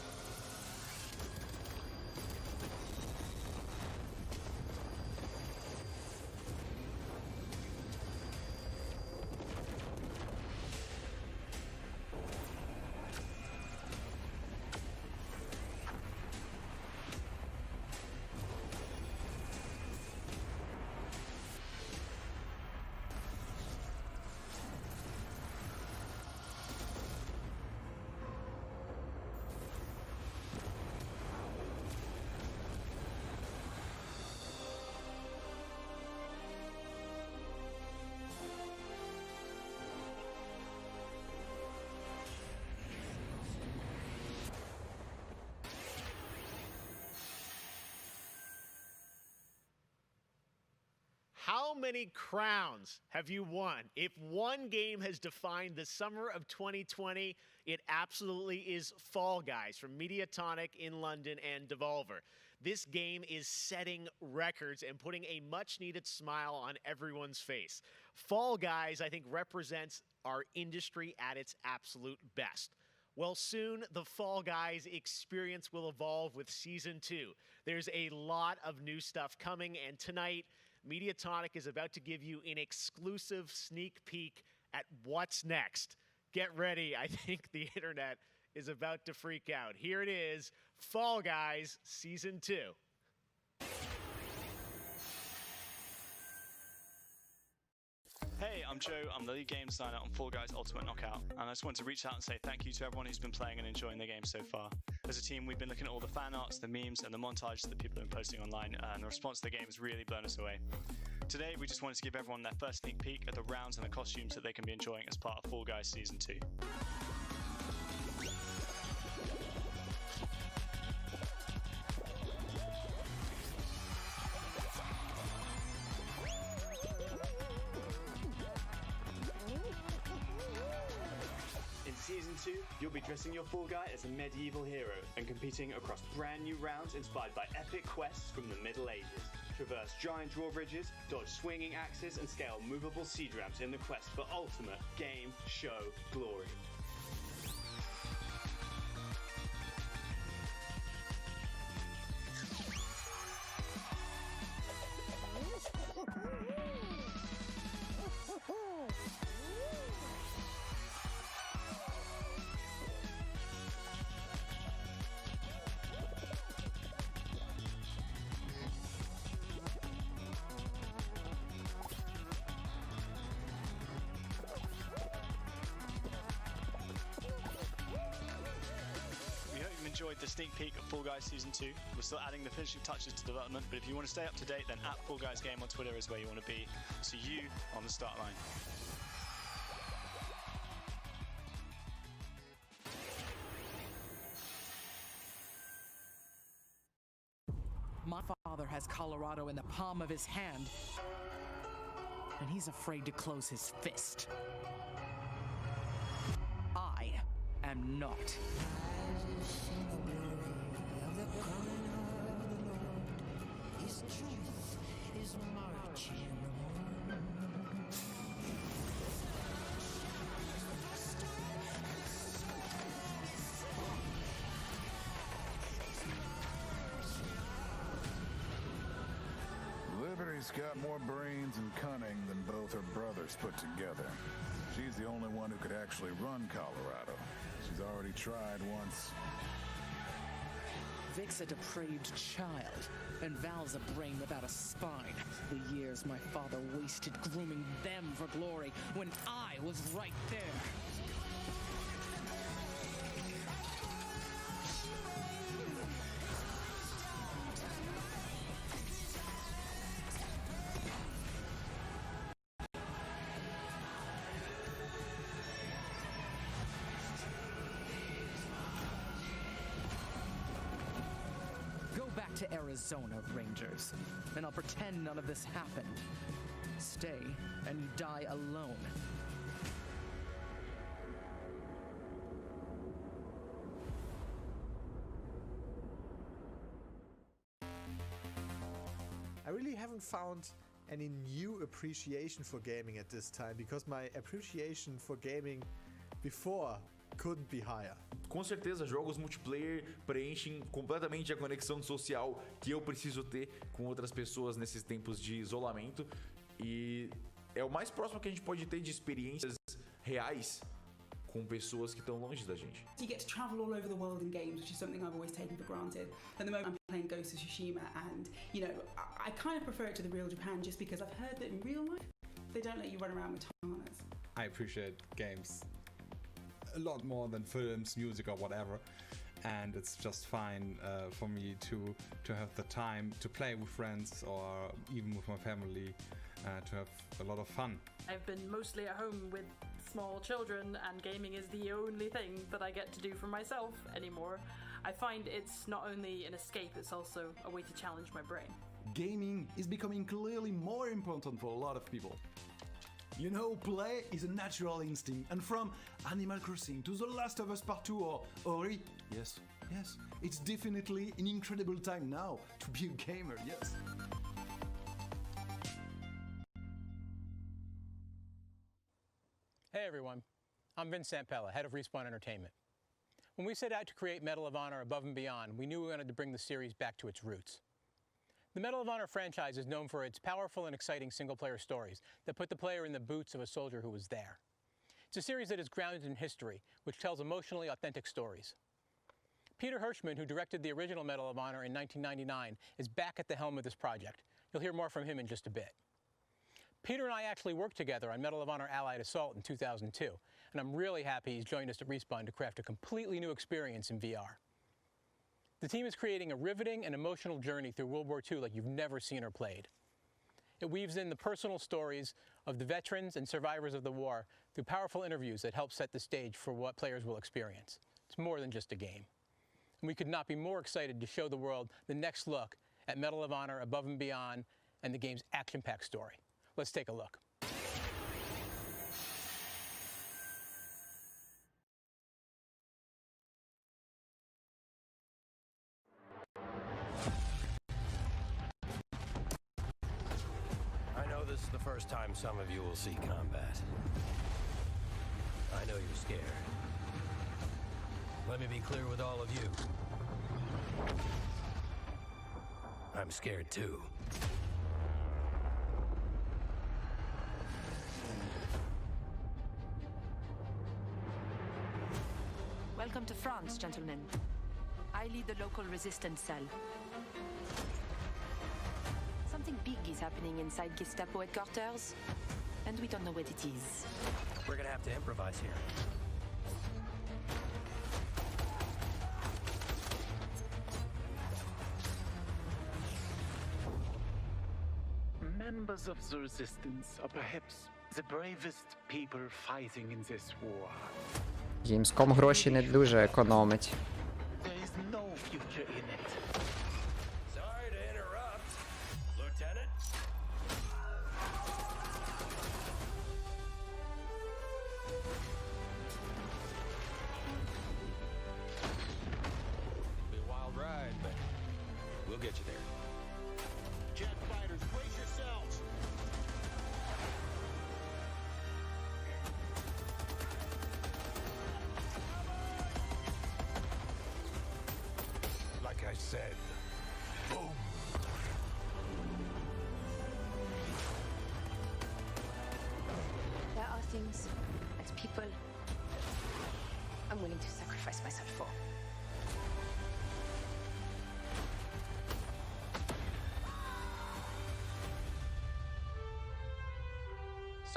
How many crowns have you won? If one game has defined the summer of 2020, it absolutely is Fall Guys from Mediatonic in London and Devolver. This game is setting records and putting a much-needed smile on everyone's face. Fall Guys, I think, represents our industry at its absolute best. Well, soon the Fall Guys experience will evolve with Season 2. There's a lot of new stuff coming, and tonight, Mediatonic is about to give you an exclusive sneak peek at what's next. Get ready. I think the internet is about to freak out. Here it is, Fall Guys Season 2. Hey, I'm Joe. I'm the lead game designer on Fall Guys Ultimate Knockout, and I just want to reach out and say thank you to everyone who's been playing and enjoying the game so far. As a team, we've been looking at all the fan arts, the memes, and the montages that people have been posting online, and the response to the game has really blown us away. Today, we just wanted to give everyone their first sneak peek at the rounds and the costumes that they can be enjoying as part of Fall Guys Season 2. 2, you'll be dressing your Fall Guy as a medieval hero and competing across brand new rounds inspired by epic quests from the Middle Ages. Traverse giant drawbridges, dodge swinging axes, and scale movable siege ramps in the quest for ultimate game show glory. Enjoyed the sneak peek of Fall Guys Season 2. We're still adding the finishing touches to development, but if you want to stay up to date, then @FallGuysGame on Twitter is where you want to be. See you on the start line. My father has Colorado in the palm of his hand, and he's afraid to close his fist. I am not. His truth is marching on. Liberty's got more brains and cunning than both her brothers put together. She's the only one who could actually run Colorado. She's already tried once. Vic's a depraved child, and Val's a brain without a spine. The years my father wasted grooming them for glory when I was right there. Back to Arizona, Rangers, and I'll pretend none of this happened. Stay, and you die alone. I really haven't found any new appreciation for gaming at this time, because my appreciation for gaming before couldn't be higher. Com certeza, jogos multiplayer preenchem completamente a conexão social que eu preciso ter com outras pessoas nesses tempos de isolamento, e é o mais próximo que a gente pode ter de experiências reais com pessoas que estão longe da gente. You get to travel all over the world in games, which is something I've always taken for granted. At the moment I'm playing Ghost of Tsushima, and you know, I kind of prefer it to the real Japan just because I've heard that in real life they don't let you run around with katanas. I appreciate games a lot more than films, music, or whatever, and it's just fine for me to have the time to play with friends or even with my family, to have a lot of fun. I've been mostly at home with small children, and gaming is the only thing that I get to do for myself anymore. I find it's not only an escape, it's also a way to challenge my brain. Gaming is becoming clearly more important for a lot of people. You know, play is a natural instinct, and from Animal Crossing to The Last of Us Part 2 or Ori, yes, it's definitely an incredible time now to be a gamer, yes. Hey everyone, I'm Vince Sampella, head of Respawn Entertainment. When we set out to create Medal of Honor Above and Beyond, we knew we wanted to bring the series back to its roots. The Medal of Honor franchise is known for its powerful and exciting single-player stories that put the player in the boots of a soldier who was there. It's a series that is grounded in history, which tells emotionally authentic stories. Peter Hirschman, who directed the original Medal of Honor in 1999, is back at the helm of this project. You'll hear more from him in just a bit. Peter and I actually worked together on Medal of Honor Allied Assault in 2002, and I'm really happy he's joined us at Respawn to craft a completely new experience in VR. The team is creating a riveting and emotional journey through World War II like you've never seen or played. It weaves in the personal stories of the veterans and survivors of the war through powerful interviews that help set the stage for what players will experience. It's more than just a game. And we could not be more excited to show the world the next look at Medal of Honor Above and Beyond and the game's action-packed story. Let's take a look. first time some of you will see combat. I know you're scared. Let me be clear with all of you. I'm scared too. Welcome to France, gentlemen. I lead the local resistance cell. Something big is happening inside Gestapo headquarters, and we don't know what it is. We're gonna have to improvise here. Members of the resistance are perhaps the bravest people fighting in this war. Gamescom гроші не дуже економить. There is no future in it. Sorry to interrupt, Lieutenant. Be a wild ride, but we'll get you there. Jet fighters, brace yourselves. Like I said, boom. There are things, as people, I'm willing to sacrifice myself for.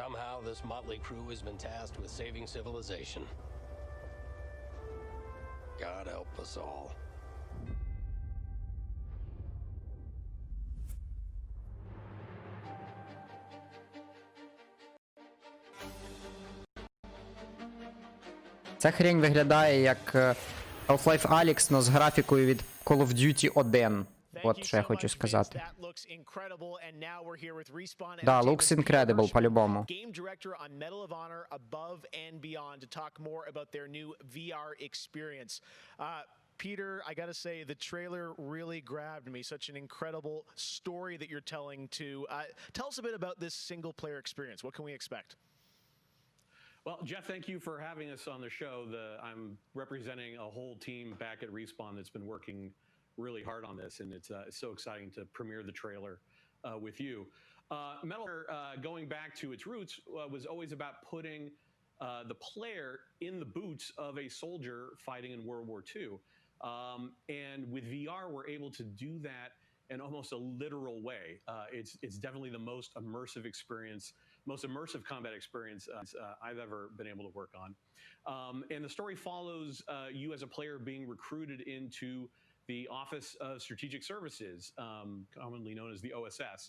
Somehow this motley crew has been tasked with saving civilization. God help us all. Ця хрень виглядає як Half-Life Alyx, но з графікою від Call of Duty 1. От що я хочу сказати. Да, looks incredible, по-любому. Game director on Medal of Honor Above and Beyond to talk more about their new VR experience. Peter, I gotta say, the trailer really grabbed me. Such an incredible story that you're telling to. Tell us a bit about this single-player experience. What can we expect? Well, Jeff, thank you for having us on the show. I'm representing a whole team back at Respawn that's been working really hard on this, and it's so exciting to premiere the trailer with you. Metal Gear, going back to its roots, was always about putting the player in the boots of a soldier fighting in World War II. And with VR, we're able to do that in almost a literal way. It's definitely the most immersive experience, most immersive combat experience I've ever been able to work on. And the story follows you as a player being recruited into the Office of Strategic Services, commonly known as the OSS.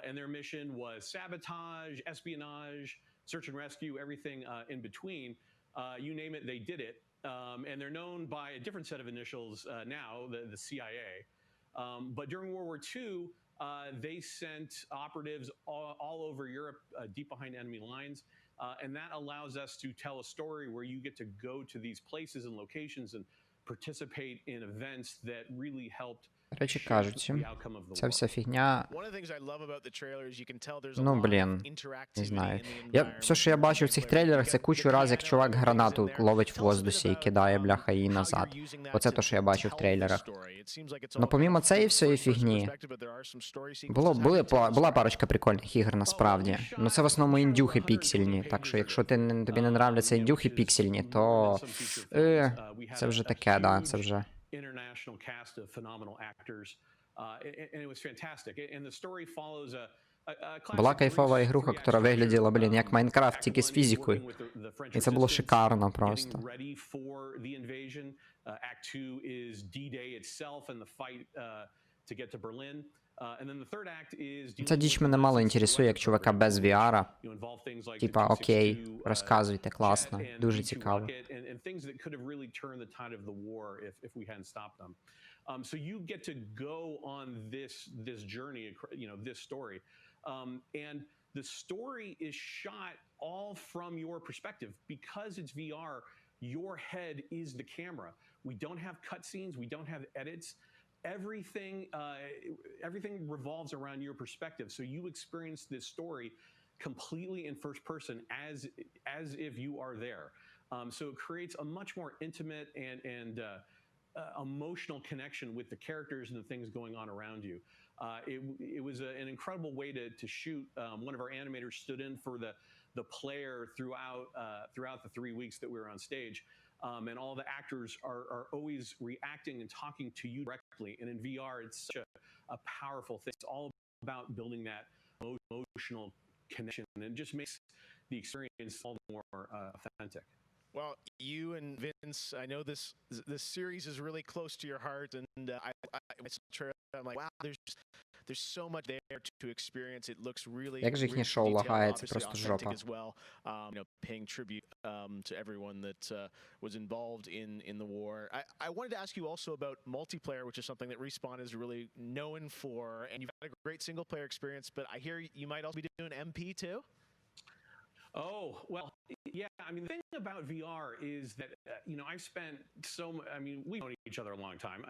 And their mission was sabotage, espionage, search and rescue, everything in between. You name it, they did it. And they're known by a different set of initials now, the CIA. But during World War II, they sent operatives all over Europe, deep behind enemy lines. And that allows us to tell a story where you get to go to these places and locations and participate in events that really helped. Речі кажуть, ця вся фігня, ну блін, не знаю. Все, що я бачив в цих трейлерах, це кучу раз, як чувак гранату ловить в воздусі і кидає, бляха, її назад. Оце те, що я бачив в трейлерах. Но помімо цієї всієї фігні, була парочка прикольних ігор насправді. Ну це в основному індюхи піксельні, так що якщо тобі не нравляться індюхи піксельні, то це вже таке, да, це вже... International cast of phenomenal actors, and it was fantastic. And the story follows a Була кайфова ігруха, яка виглядала, блін, як Майнкрафт, тільки з фізикою. І це було шикарно просто. Ця діч мене мало інтересує, як чувака без VR. Типа, окей, розказуйте, класно, дуже цікаво. So you get to go on this journey, you know, this story. And the story is shot all from your perspective. Because it's VR, your head is the camera. We don't have cutscenes, we don't have edits. everything revolves around your perspective. So you experience this story completely in first person as if you are there. So it creates a much more intimate and emotional connection with the characters and the things going on around you. It was an incredible way to shoot. One of our animators stood in for the player throughout the 3 weeks that we were on stage. And all the actors are always reacting and talking to you directly. And in VR, it's such a powerful thing. It's all about building that emotional connection, and it just makes the experience all the more authentic. Well, you and Vince, I know this series is really close to your heart, and I'm like, wow, there's so much there to experience. It looks really, Як же їхнє шоу лагає, це просто жопа. as well. Paying tribute to everyone that was involved in the war. I wanted to ask you also about multiplayer, which is something that Respawn is really known for, and you've had a great single player experience, but I hear you might also be doing MP too? Oh, well, yeah. I mean, the thing about VR is that, I've spent we've known each other a long time.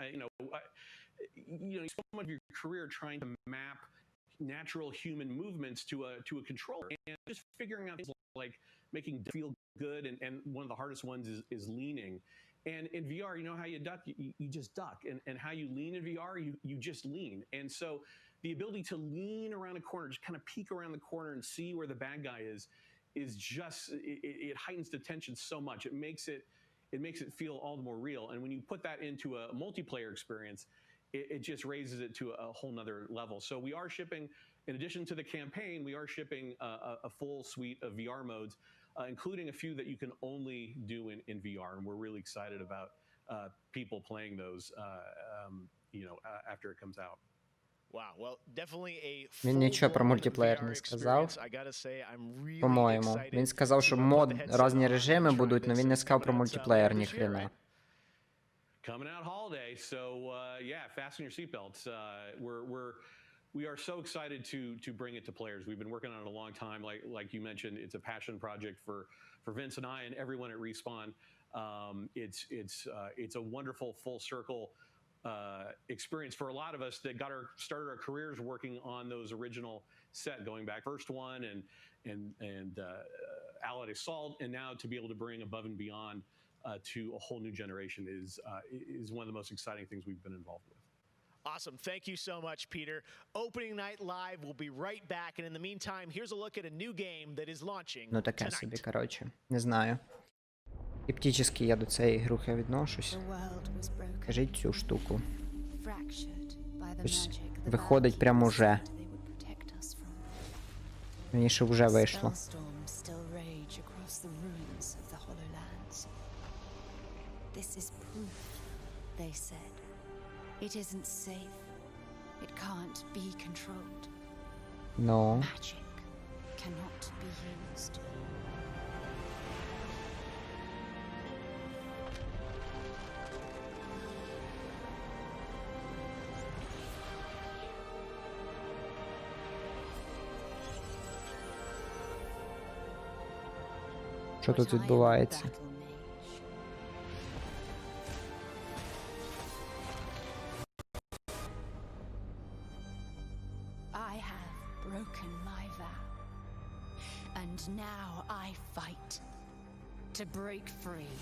So much of your career trying to map natural human movements to a controller, and just figuring out things like making feel good, and one of the hardest ones is leaning. And in VR, you know how you duck, you just duck, and how you lean in VR, you just lean. And so the ability to lean around a corner, just kind of peek around the corner and see where the bad guy is just, it heightens the tension so much. It makes it feel all the more real. And when you put that into a multiplayer experience, it just raises it to a whole nother level. So we are shipping, in addition to the campaign, we are shipping a full suite of VR modes, including a few that you can only do in VR. And we're really excited about people playing those, after it comes out. Wow, well, definitely a Він нічого про мультиплеєр не сказав. По-моєму. Він сказав, що різні режими будуть, але він не сказав про мультиплеєр ні хрена. Coming out holiday, so fasten your seatbelts. We are so excited to bring it to players. We've been working on it a long time. Like you mentioned, it's a passion project for Vince and I and everyone at Respawn. It's a wonderful full circle experience for a lot of us that started our careers working on those original set, going back first one and Allied Assault, and now to be able to bring Above and Beyond to a whole new generation is one of the most exciting things we've been involved with. Awesome. Thank you so much, Peter. Opening Night Live will be right back. And in the meantime, here's a look at a new game that is launching Ну таке собі, коротше. Не знаю. Скептично я до цієї ігрухи відношусь. Кажіть цю штуку. Ось виходить прямо уже. Мені ще вже вийшло. This is proof, they said. It isn't safe. It can't be controlled. No. Magic cannot be used. Що тут відбувається? I have broken my vow. And now I fight to break free.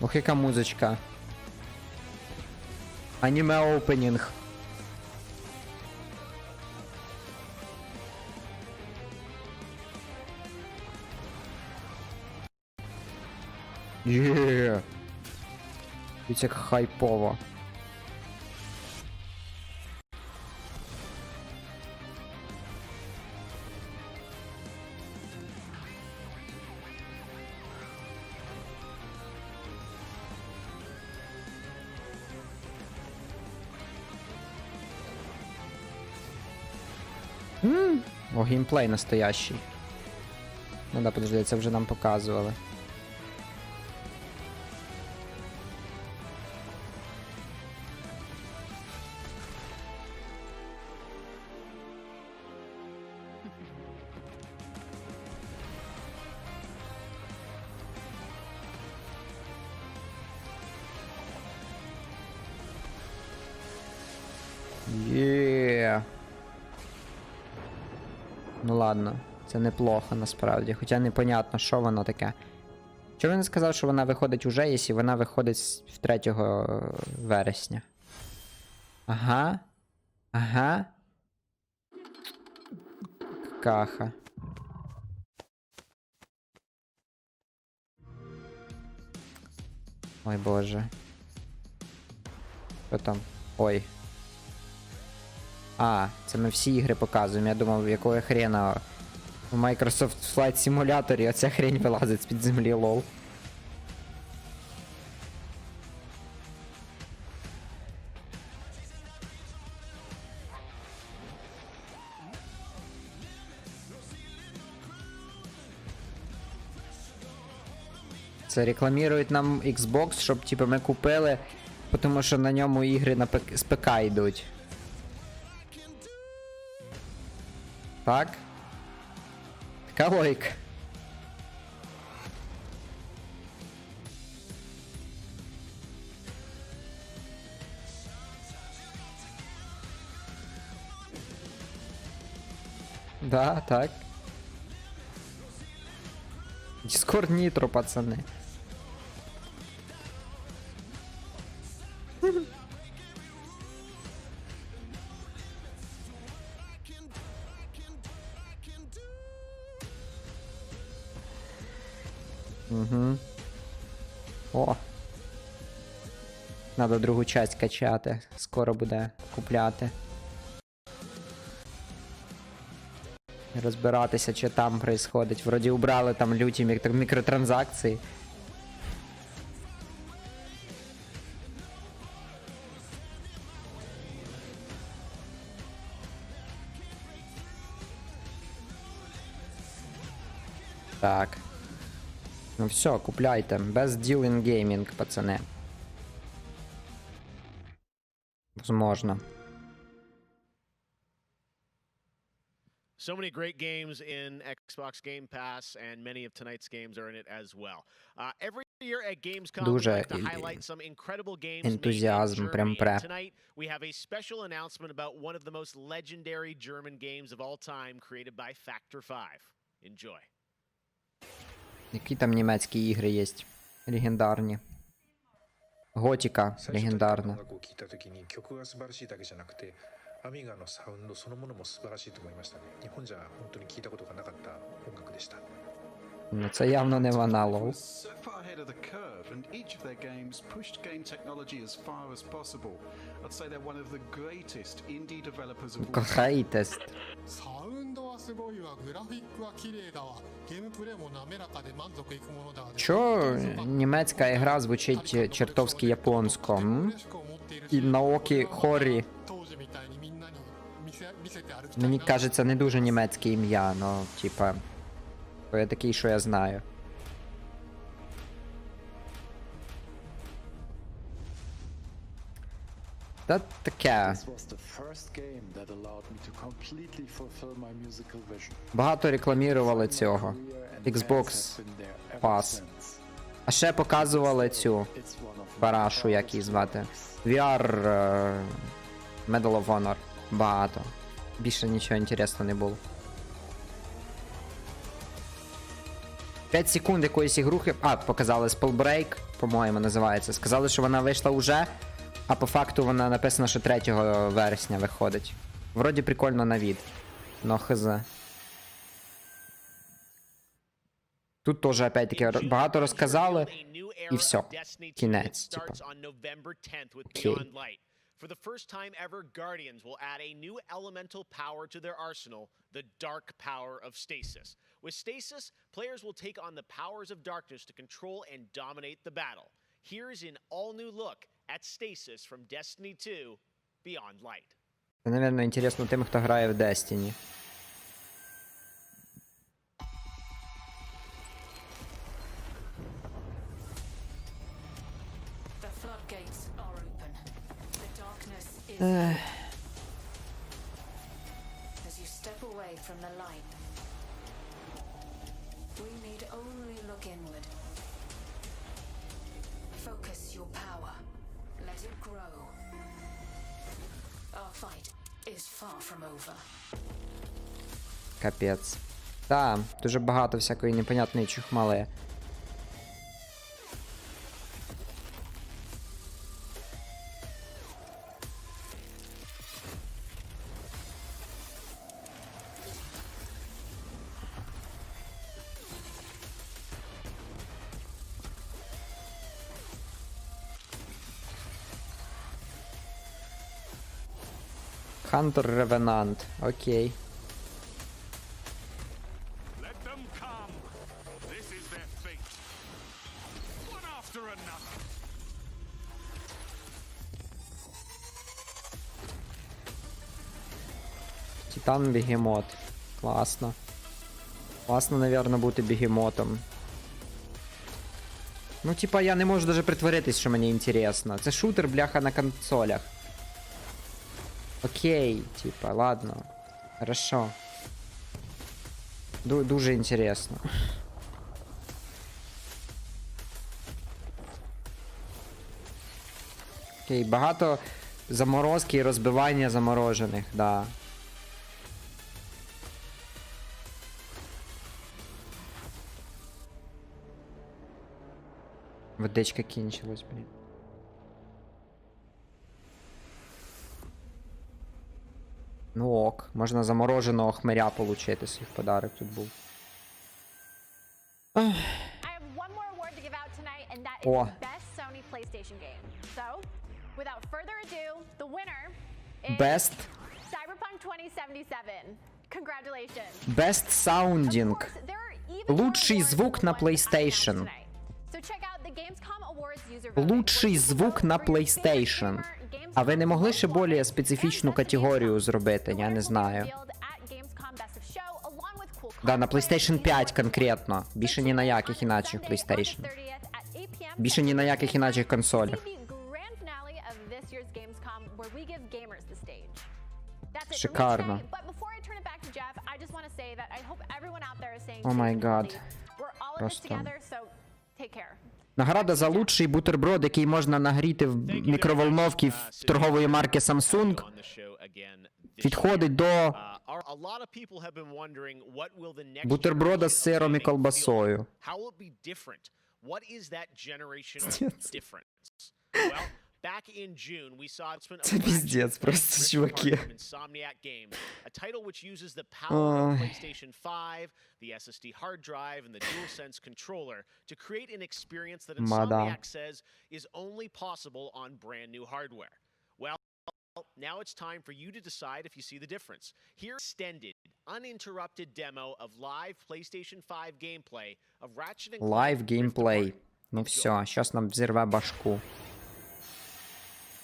Ох, яка музичка. Аніме опенінг. Є. Дивіться, як хайпово. О, геймплей настоящий. Ну да, подожди, це вже нам показували. Ну ладно, це неплохо насправді. Хоча непонятно, що воно таке. Чого він не сказав, що вона виходить уже, якщо вона виходить в 3 вересня? Ага. Ага. Каха. Ой боже. Що там? Ой. А, це ми всі ігри показуємо. Я думав, якого хрена в Microsoft Flight Simulator оця хрень вилазить з-під землі, лол. Це рекламують нам Xbox, щоб типу ми купили, тому що на ньому ігри з ПК йдуть. Так? Така логіка. Да, так. Діскорд Нітро, пацани. Угу. О. Надо другу часть качати. Скоро буде купляти. Розбиратися, що там происходить. Вроді убрали там люті мікротранзакції. Так. Ну все, купляйте. Best deal in gaming, пацани. Возможно. So many great games in Xbox Game Pass, and many of tonight's games are in it as well. Every year at gamescom, we like to highlight some incredible games made in Germany. And tonight, we have a special announcement about one of the most legendary German games of all time, created by Factor 5. Enjoy. Які там німецькі ігри є? Легендарні. Готіка легендарна. アミガのサウンドそのものも素晴らしいと思いましたね。日本じゃ本当に聞いたことがなかった音楽でした。 Ну це явно не вона, лол. So far ahead of the curve, and each of their games pushed game technology as far as possible. I'd say they're one of the greatest indie developers of all time. Greatest. サウンドはすごいわ、グラフィックは綺麗だわ、ゲームプレイも滑らかで満足いくものだ。 Чо німецька ігра звучить чертовськи японсько? І наокі хорі. Мені кажеться, не дуже німецьке ім'я, но, типа, то я такий, що я знаю. Та таке. Багато рекламірували цього. Xbox Pass. А ще показували цю парашу, як її звати. VR Medal of Honor. Багато. Більше нічого інтересного не було. 5 секунд якоїсь ігрухи. А, показали Spellbreak, по-моєму, називається. Сказали, що вона вийшла уже, а по факту вона написано, що 3 вересня виходить. Вроді прикольно на від. Но хз. Тут теж опять-таки багато розказали, і все. Кінець, типа. Окей. For the first time ever, Guardians will add a new elemental power to their arsenal, the dark power of stasis. With stasis, players will take on the powers of darkness to control and dominate the battle. Here's an all-new look at stasis from Destiny 2 Beyond Light. Це, напевно, інтересно тим, хто грає в Destiny. The floodgates are open. The darkness is as you step away from the light. We need only look inward. Focus your power. Let it grow. Our fight is far from over. Капець. Та, дуже багато всякої непонятної чухмали. Хантер Ревенант, окей. Титан Бегемот. Класно. Класно, наверное, бути бегемотом. Ну, типа, я не можу даже притворитись, що мені інтересно. Це шутер, бляха, на консолях. Окей, типа, ладно. Хорошо. Дуже інтересно. Окей, багато заморозки і розбивання заморожених, да. Водичка кінчилась, блін. Ну ок, можна замороженого хмиря получити, свій подарок тут був. О. Best. Best Sounding. Лучший звук на PlayStation. Лучший звук на PlayStation. А ви не могли ще більш специфічну категорію зробити? Я не знаю. Да, на PlayStation 5 конкретно. Більше ні на яких іначих PlayStation. Більше ні на яких іначих консолях. Шикарно. О май гад. Просто. Награда за лучший бутерброд, який можна нагріти в мікроволновці в торгової марки Samsung, підходить до бутерброда з сиром і колбасою. Це піздець, просто, чуваки. Мадам. Now it's time for you to decide if you see the difference. Here, extended, uninterrupted demo of live PlayStation 5 gameplay of Ratchet & Clank. Live gameplay. Ну все, зараз нам взірве башку.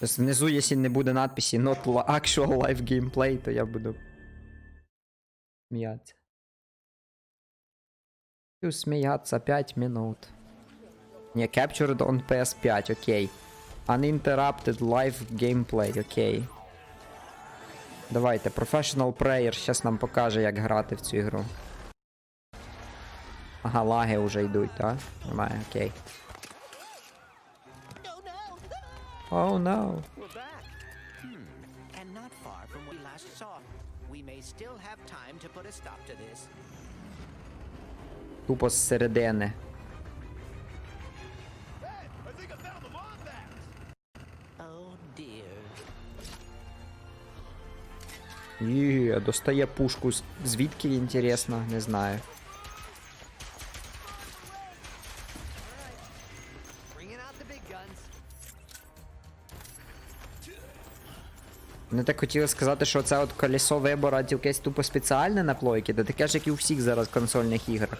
Внизу, якщо не буде надписі not actual live gameplay, то я буду сміятися. І сміятися 5 минут. Не, captured on PS5, окей. Uninterrupted live gameplay, окей. Давайте, Professional Player зараз нам покаже, як грати в цю ігру. Ага, лаги вже йдуть, так? Нормально, окей. Oh no. We're back. And not far from where we last saw. We may still have time to put a stop to this. Тупо зсередини. Oh dear. Є, достає пушку. Звідки, інтересно, не знаю. Вони так хотіли сказати, що це от колесо вибору тільки тупо спеціальне на плойки, де таке ж, як і у всіх зараз консольних іграх.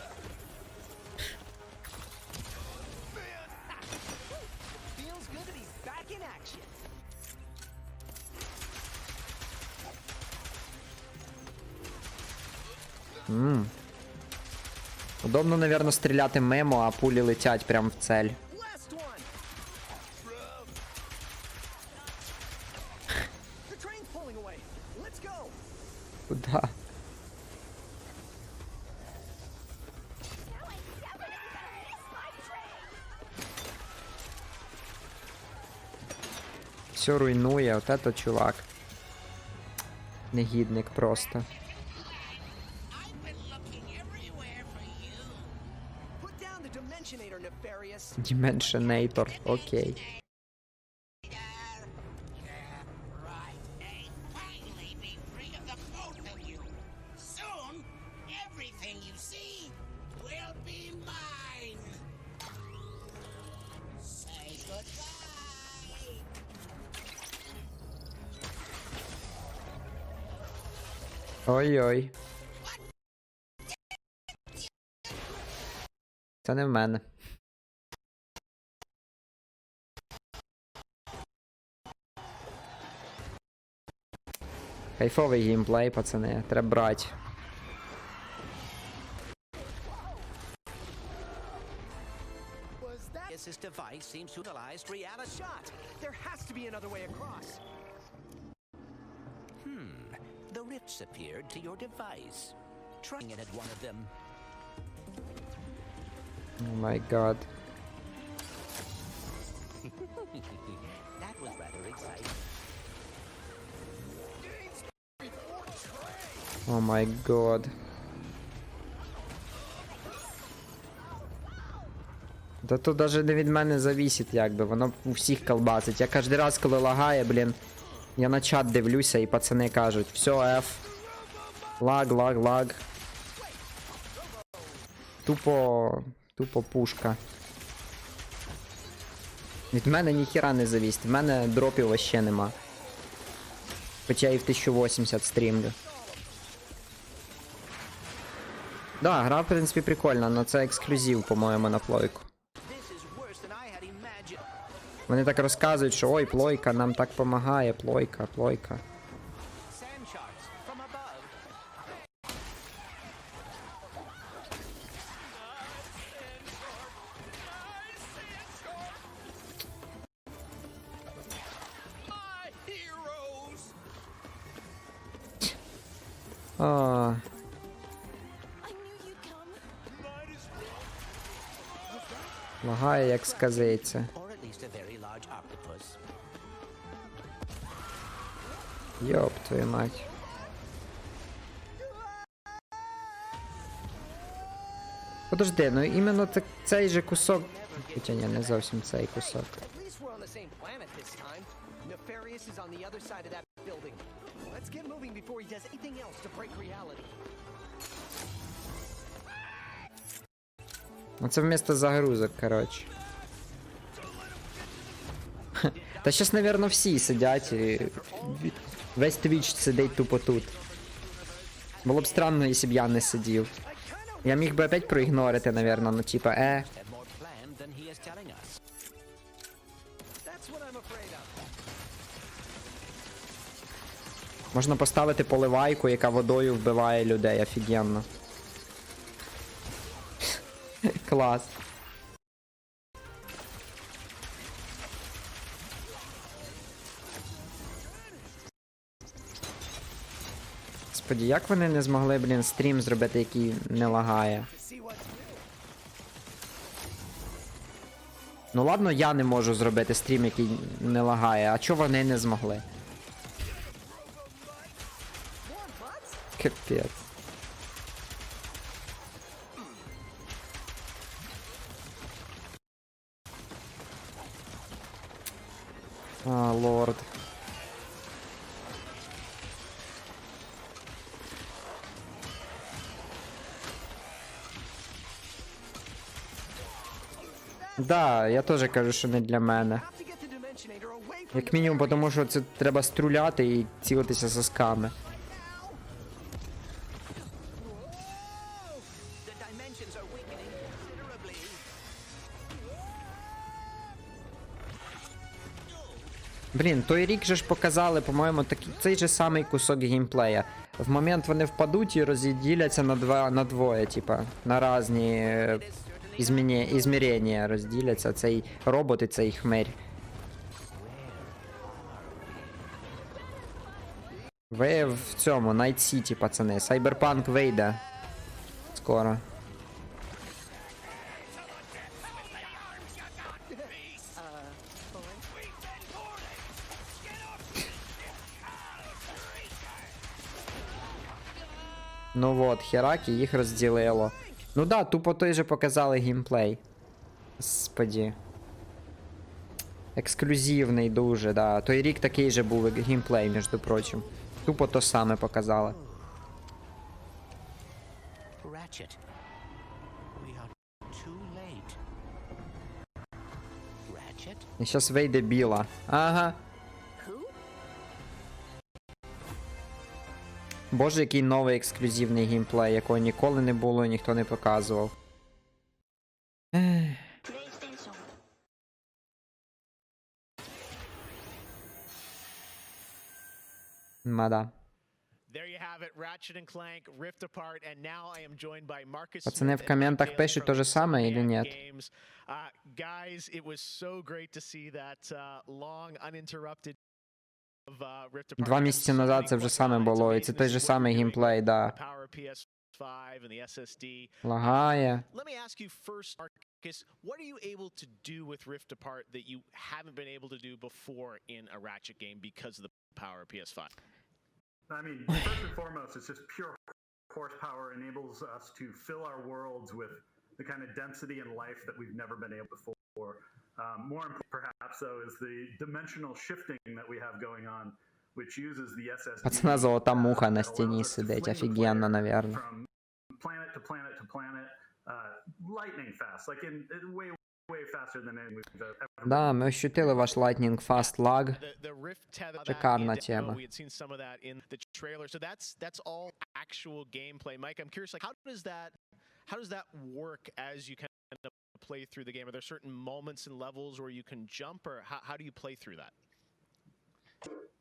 Удобно, наверное, стріляти мимо, а пулі летять прямо в цель. Куда? Все руйнує, от это чувак. Негідник просто. Dimensionator, окей. Ой-ой. Це не в мене. Кайфовий геймплей, пацани, треба брати. This device seems to utilize reality shot. There has to be another way across. The rifts appeared to your device. Trying it at one of them. Oh my god. That was rather exciting. Oh my god. Та тут навіть не від мене завісить, якби, воно у всіх колбасить. Я кожен раз, коли лагає, блін, я на чат дивлюся і пацани кажуть, все, F. Лаг. Тупо пушка. Від мене ніхіра не завісить, в мене дропів вообще нема. Хоча і в 1080 стрімлю. Да, гра, в принципі, прикольна, але це ексклюзив, по-моєму, на плойку. Вони так розказують, що ой, плойка, нам так помагає, плойка. Лагає, як сказиться. Йоп, твою мать. Подожди, ну іменно цей же кусок... Хоча ні, не зовсім цей кусок. Оце вместо загрузок, коротше. Та щас, навірно, всі сидять і... Весь Twitch сидить тупо тут. Було б странно, якщо б я не сидів. Я міг би опять проігнорити, навірно, ну типа, Можна поставити поливайку, яка водою вбиває людей, офігенно. Клас. Господи, як вони не змогли, блін, стрім зробити, який не лагає? Ну ладно, я не можу зробити стрім, який не лагає, а чого вони не змогли? Капець. А, лорд. Да, я теж кажу, що не для мене. Як мінімум, тому що це треба струляти і цілитися сосками. Блін, той рік же ж показали, по-моєму, цей же самий кусок геймплея. В момент вони впадуть і розділяться на двоє, типа, на різні ізмірення розділяться, цей робот і цей хмель. Ви в цьому, Night City, пацани. Cyberpunk вийде скоро. Ну вот, Херакі їх розділило. Ну да, тупо той же показали геймплей. Господі. Ексклюзивний дуже, да. Той рік такий же був геймплей, між прочим. Тупо то саме показали. Ratchet. We are too late. Ratchet? І щас вийде біла. Ага. Боже, який новий ексклюзивний геймплей, якого ніколи не було і ніхто не показував. Мада. Пацани в коментах пишуть то же саме или нет? Два місяці назад це вже саме було, і це той же самий геймплей, да. Лагає. What are you able to do with Rift Apart that you haven't been able to do before in a Ratchet game because of the power of PS5? I mean, first and foremost, it's just pure horsepower enables us to fill our worlds with the kind of density and life that we've never been able before. More important, perhaps, though, is the dimensional shifting that we have going on, which uses the SSD. Пацана золота муха на стіні сидить, офігенно, наверное. From planet to planet to planet, lightning fast, like in way faster than any we've ever. Да, ми ощутили ваш lightning fast lag. Шикарна тема. We had seen some of that in the trailer. So that's all actual gameplay. Mike, I'm curious, like how does that work as you kind of play through the game? Are there certain moments and levels where you can jump, or how do you play through that?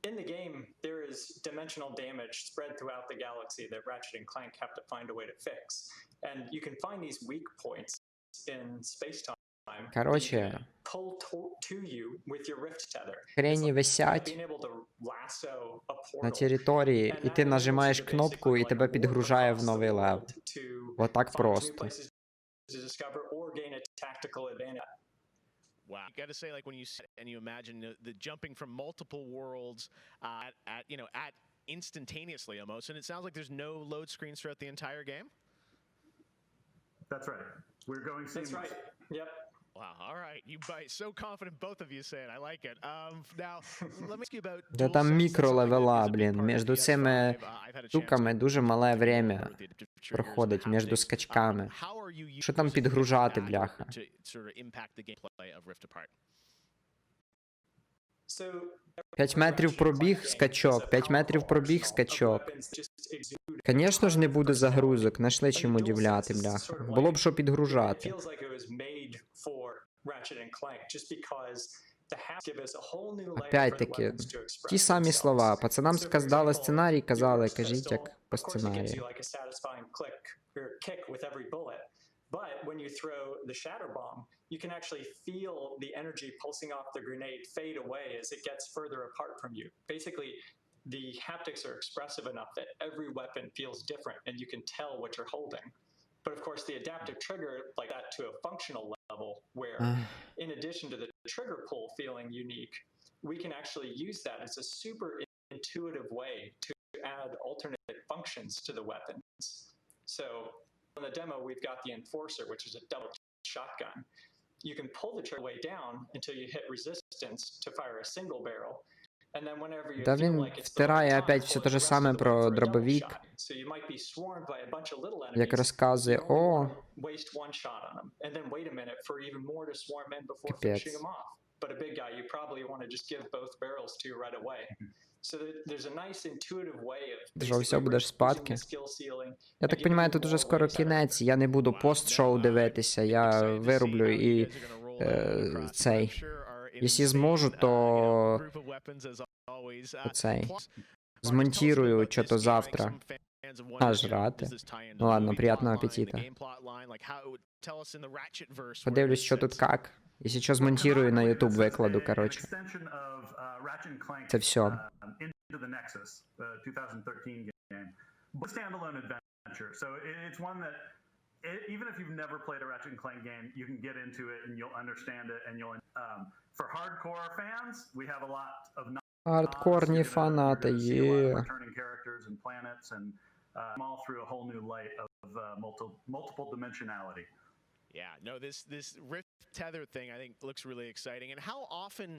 In the game, there is dimensional damage spread throughout the galaxy that Ratchet and Clank have to find a way to fix. And you can find these weak points in space-time. Короче, Pull to you with your rift tether. хрені висять Being able to lasso a на portal. території, і ти нажимаєш кнопку, і тебе підгружає в новий левел. Вот так просто. To discover or gain a tactical advantage. Wow, you got to say, like when you sit and you imagine the jumping from multiple worlds at instantaneously almost, and it sounds like there's no load screens throughout the entire game. That's right. We're going seamless. That's right. Yep. Wow, all right. You bite so confident, both of you say it. I like it. Now, let me ask you about Да там мікролевела, блін. Між цими штуками дуже мале время проходить, між скачками. Що там підгружати, бляха? 5 метрів пробіг, скачок, 5 метрів пробіг, скачок. Звісно ж не буде загрузок, нашли чим удивляти, бляха. Було б що підгружати. Опять-таки, ті самі слова. Пацанам сказали сценарій, казали, кажіть як по сценарію. But when you throw the shatter bomb, you can actually feel the energy pulsing off the grenade fade away as it gets further apart from you. Basically, the haptics are expressive enough that every weapon feels different and you can tell what you're holding. But of course, the adaptive trigger like that to a functional level where in addition to the trigger pull feeling unique, we can actually use that as a super intuitive way to add alternate functions to the weapons. So in the demo, we've got the Enforcer, which is a double shotgun. You can pull the trigger way down until you hit resistance to fire a single barrel. And then whenever you feel like it's втирає опять все те же саме про дробовик. So you might be swarmed by a bunch of little enemies. Як розказує, о, Waste one shot on them, and then wait a minute for even more to swarm in before finishing them off. But a big guy, you probably want to just give both barrels to right away. So there's a nice intuitive way of що все будеш спадки. Я так розумію, тут уже скоро кінець, я не буду пост-шоу дивитися, я вироблю і цей. Якщо зможу, то цей. Змонтирую що-то завтра. А жрати. Ну ладно, приятного аппетита. Подивлюсь, що тут як. Якщо що, змонтирую, на YouTube викладу, короче. Це все. Into the Nexus, the 2013 game, but standalone adventure. So it's one that even if you've never played a Ratchet and Clank game, you can get into it and you'll understand it and you'll. For hardcore fans, we have a lot of Hardcore фанати, returning characters and planets and all through a whole new light of multiple dimensionality. Yeah, no, this Rift tether thing I think looks really exciting. And how often,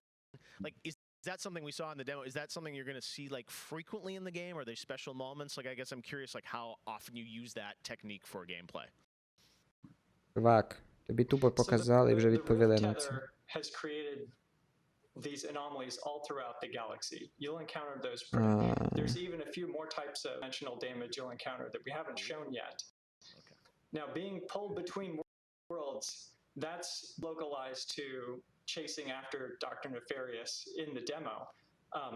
like, is that something we saw in the demo? Is that something you're going to see like frequently in the game? Are there special moments? Like, I guess I'm curious, like, how often you use that technique for gameplay. Чувак, тобі тупо показали і вже відповіли на це. Has created these anomalies all throughout the galaxy. You'll encounter those. There's even a few more types of dimensional damage you'll encounter that we haven't shown yet. Okay. Now, being pulled between worlds, that's localized to chasing after Dr. Nefarious in the demo.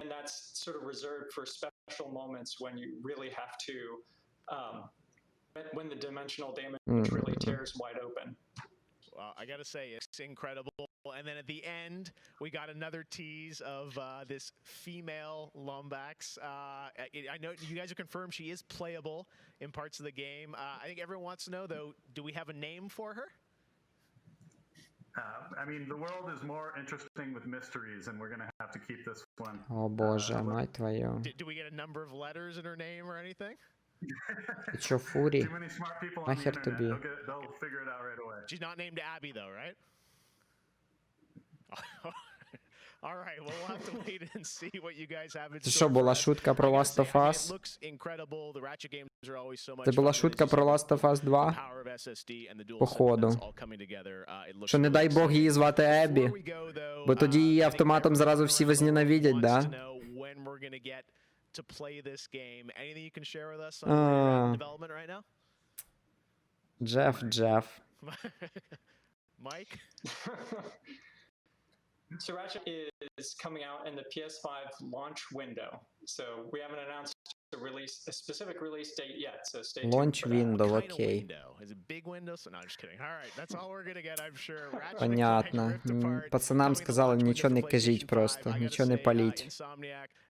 And that's sort of reserved for special moments when you really have to, when the dimensional damage really tears wide open. Well, I gotta say, it's incredible. And then at the end, we got another tease of this female Lombax. I know you guys have confirmed she is playable in parts of the game. I think everyone wants to know, though, do we have a name for her? I mean, the world is more interesting with mysteries, and we're going to have to keep this one. О боже, мать твою. Do we get a number of letters in her name or anything? Ти чо, Фурі? Too many smart people on the Нахер internet. тобі? They'll figure it out right away. She's not named Abby, though, right? All right, well, we'll have to wait and see what you guys have in Це store що, for була us. шутка про Last of I mean, Us? it looks incredible. The Ratchet games are always so much Це була fun. шутка про Last of Us 2? Power of SSD and the dual Походу. sense all coming together. It looks Що не really дай Бог її звати Еббі. Бо тоді її автоматом зразу всі возненавидять, да? when we're going to get to play this game. Anything you can share with us on development right now? Jeff. Mike? So Ratchet is coming out in the PS5 launch window. So we haven't announced a specific release date yet. So stay tuned. Launch for that. window, окей. Is it big window? So, no, I'm just kidding. All right, that's all we're gonna get, I'm sure. Ratchet Понятно. Пацанам сказали, нічого не кажіть просто, нічого не паліть.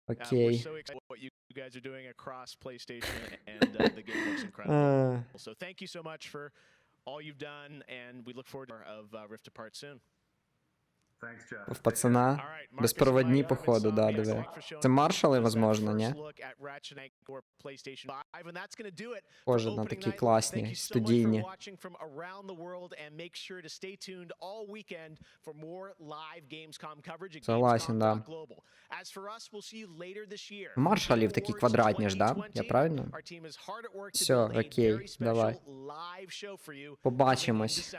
Окей. We're so excited what you guys are doing across PlayStation, and the game looks incredible. So thank you so much for all you've done, and we look forward to Rift Apart soon. Thanks, Jeff. В пацана безпроводні, походу, да, диви. Це маршали, возможно, ні? Боже, на такі класні, студійні. Согласен, да. Маршалів такі квадратні ж, да? Я правильно? Все, окей, давай. Побачимось.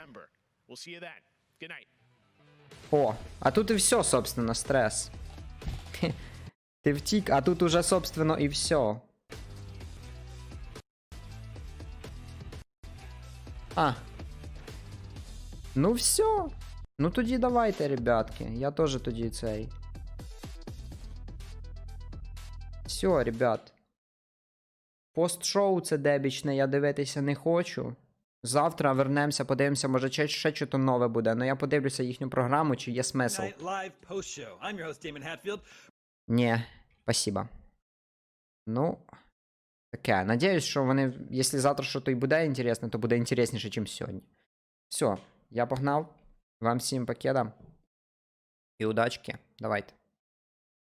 О, а тут і все, собственно, стрес. Ти втік, а тут уже, собственно, і все. Ну все. Ну тоді давайте, ребятки. Я теж тоді цей. Все, ребят. Пост-шоу це дебічне, я дивитися не хочу. Завтра вернемося, подивимося, може ще щось нове буде. Ну я подивлюся їхню програму, чи є смисл. Ні, спасибо. Ну, таке. Надіюсь, що вони, якщо завтра щось і буде інтересне, то буде інтересніше, ніж сьогодні. Все, я погнав. Вам всім покеда. І удачки. Давайте.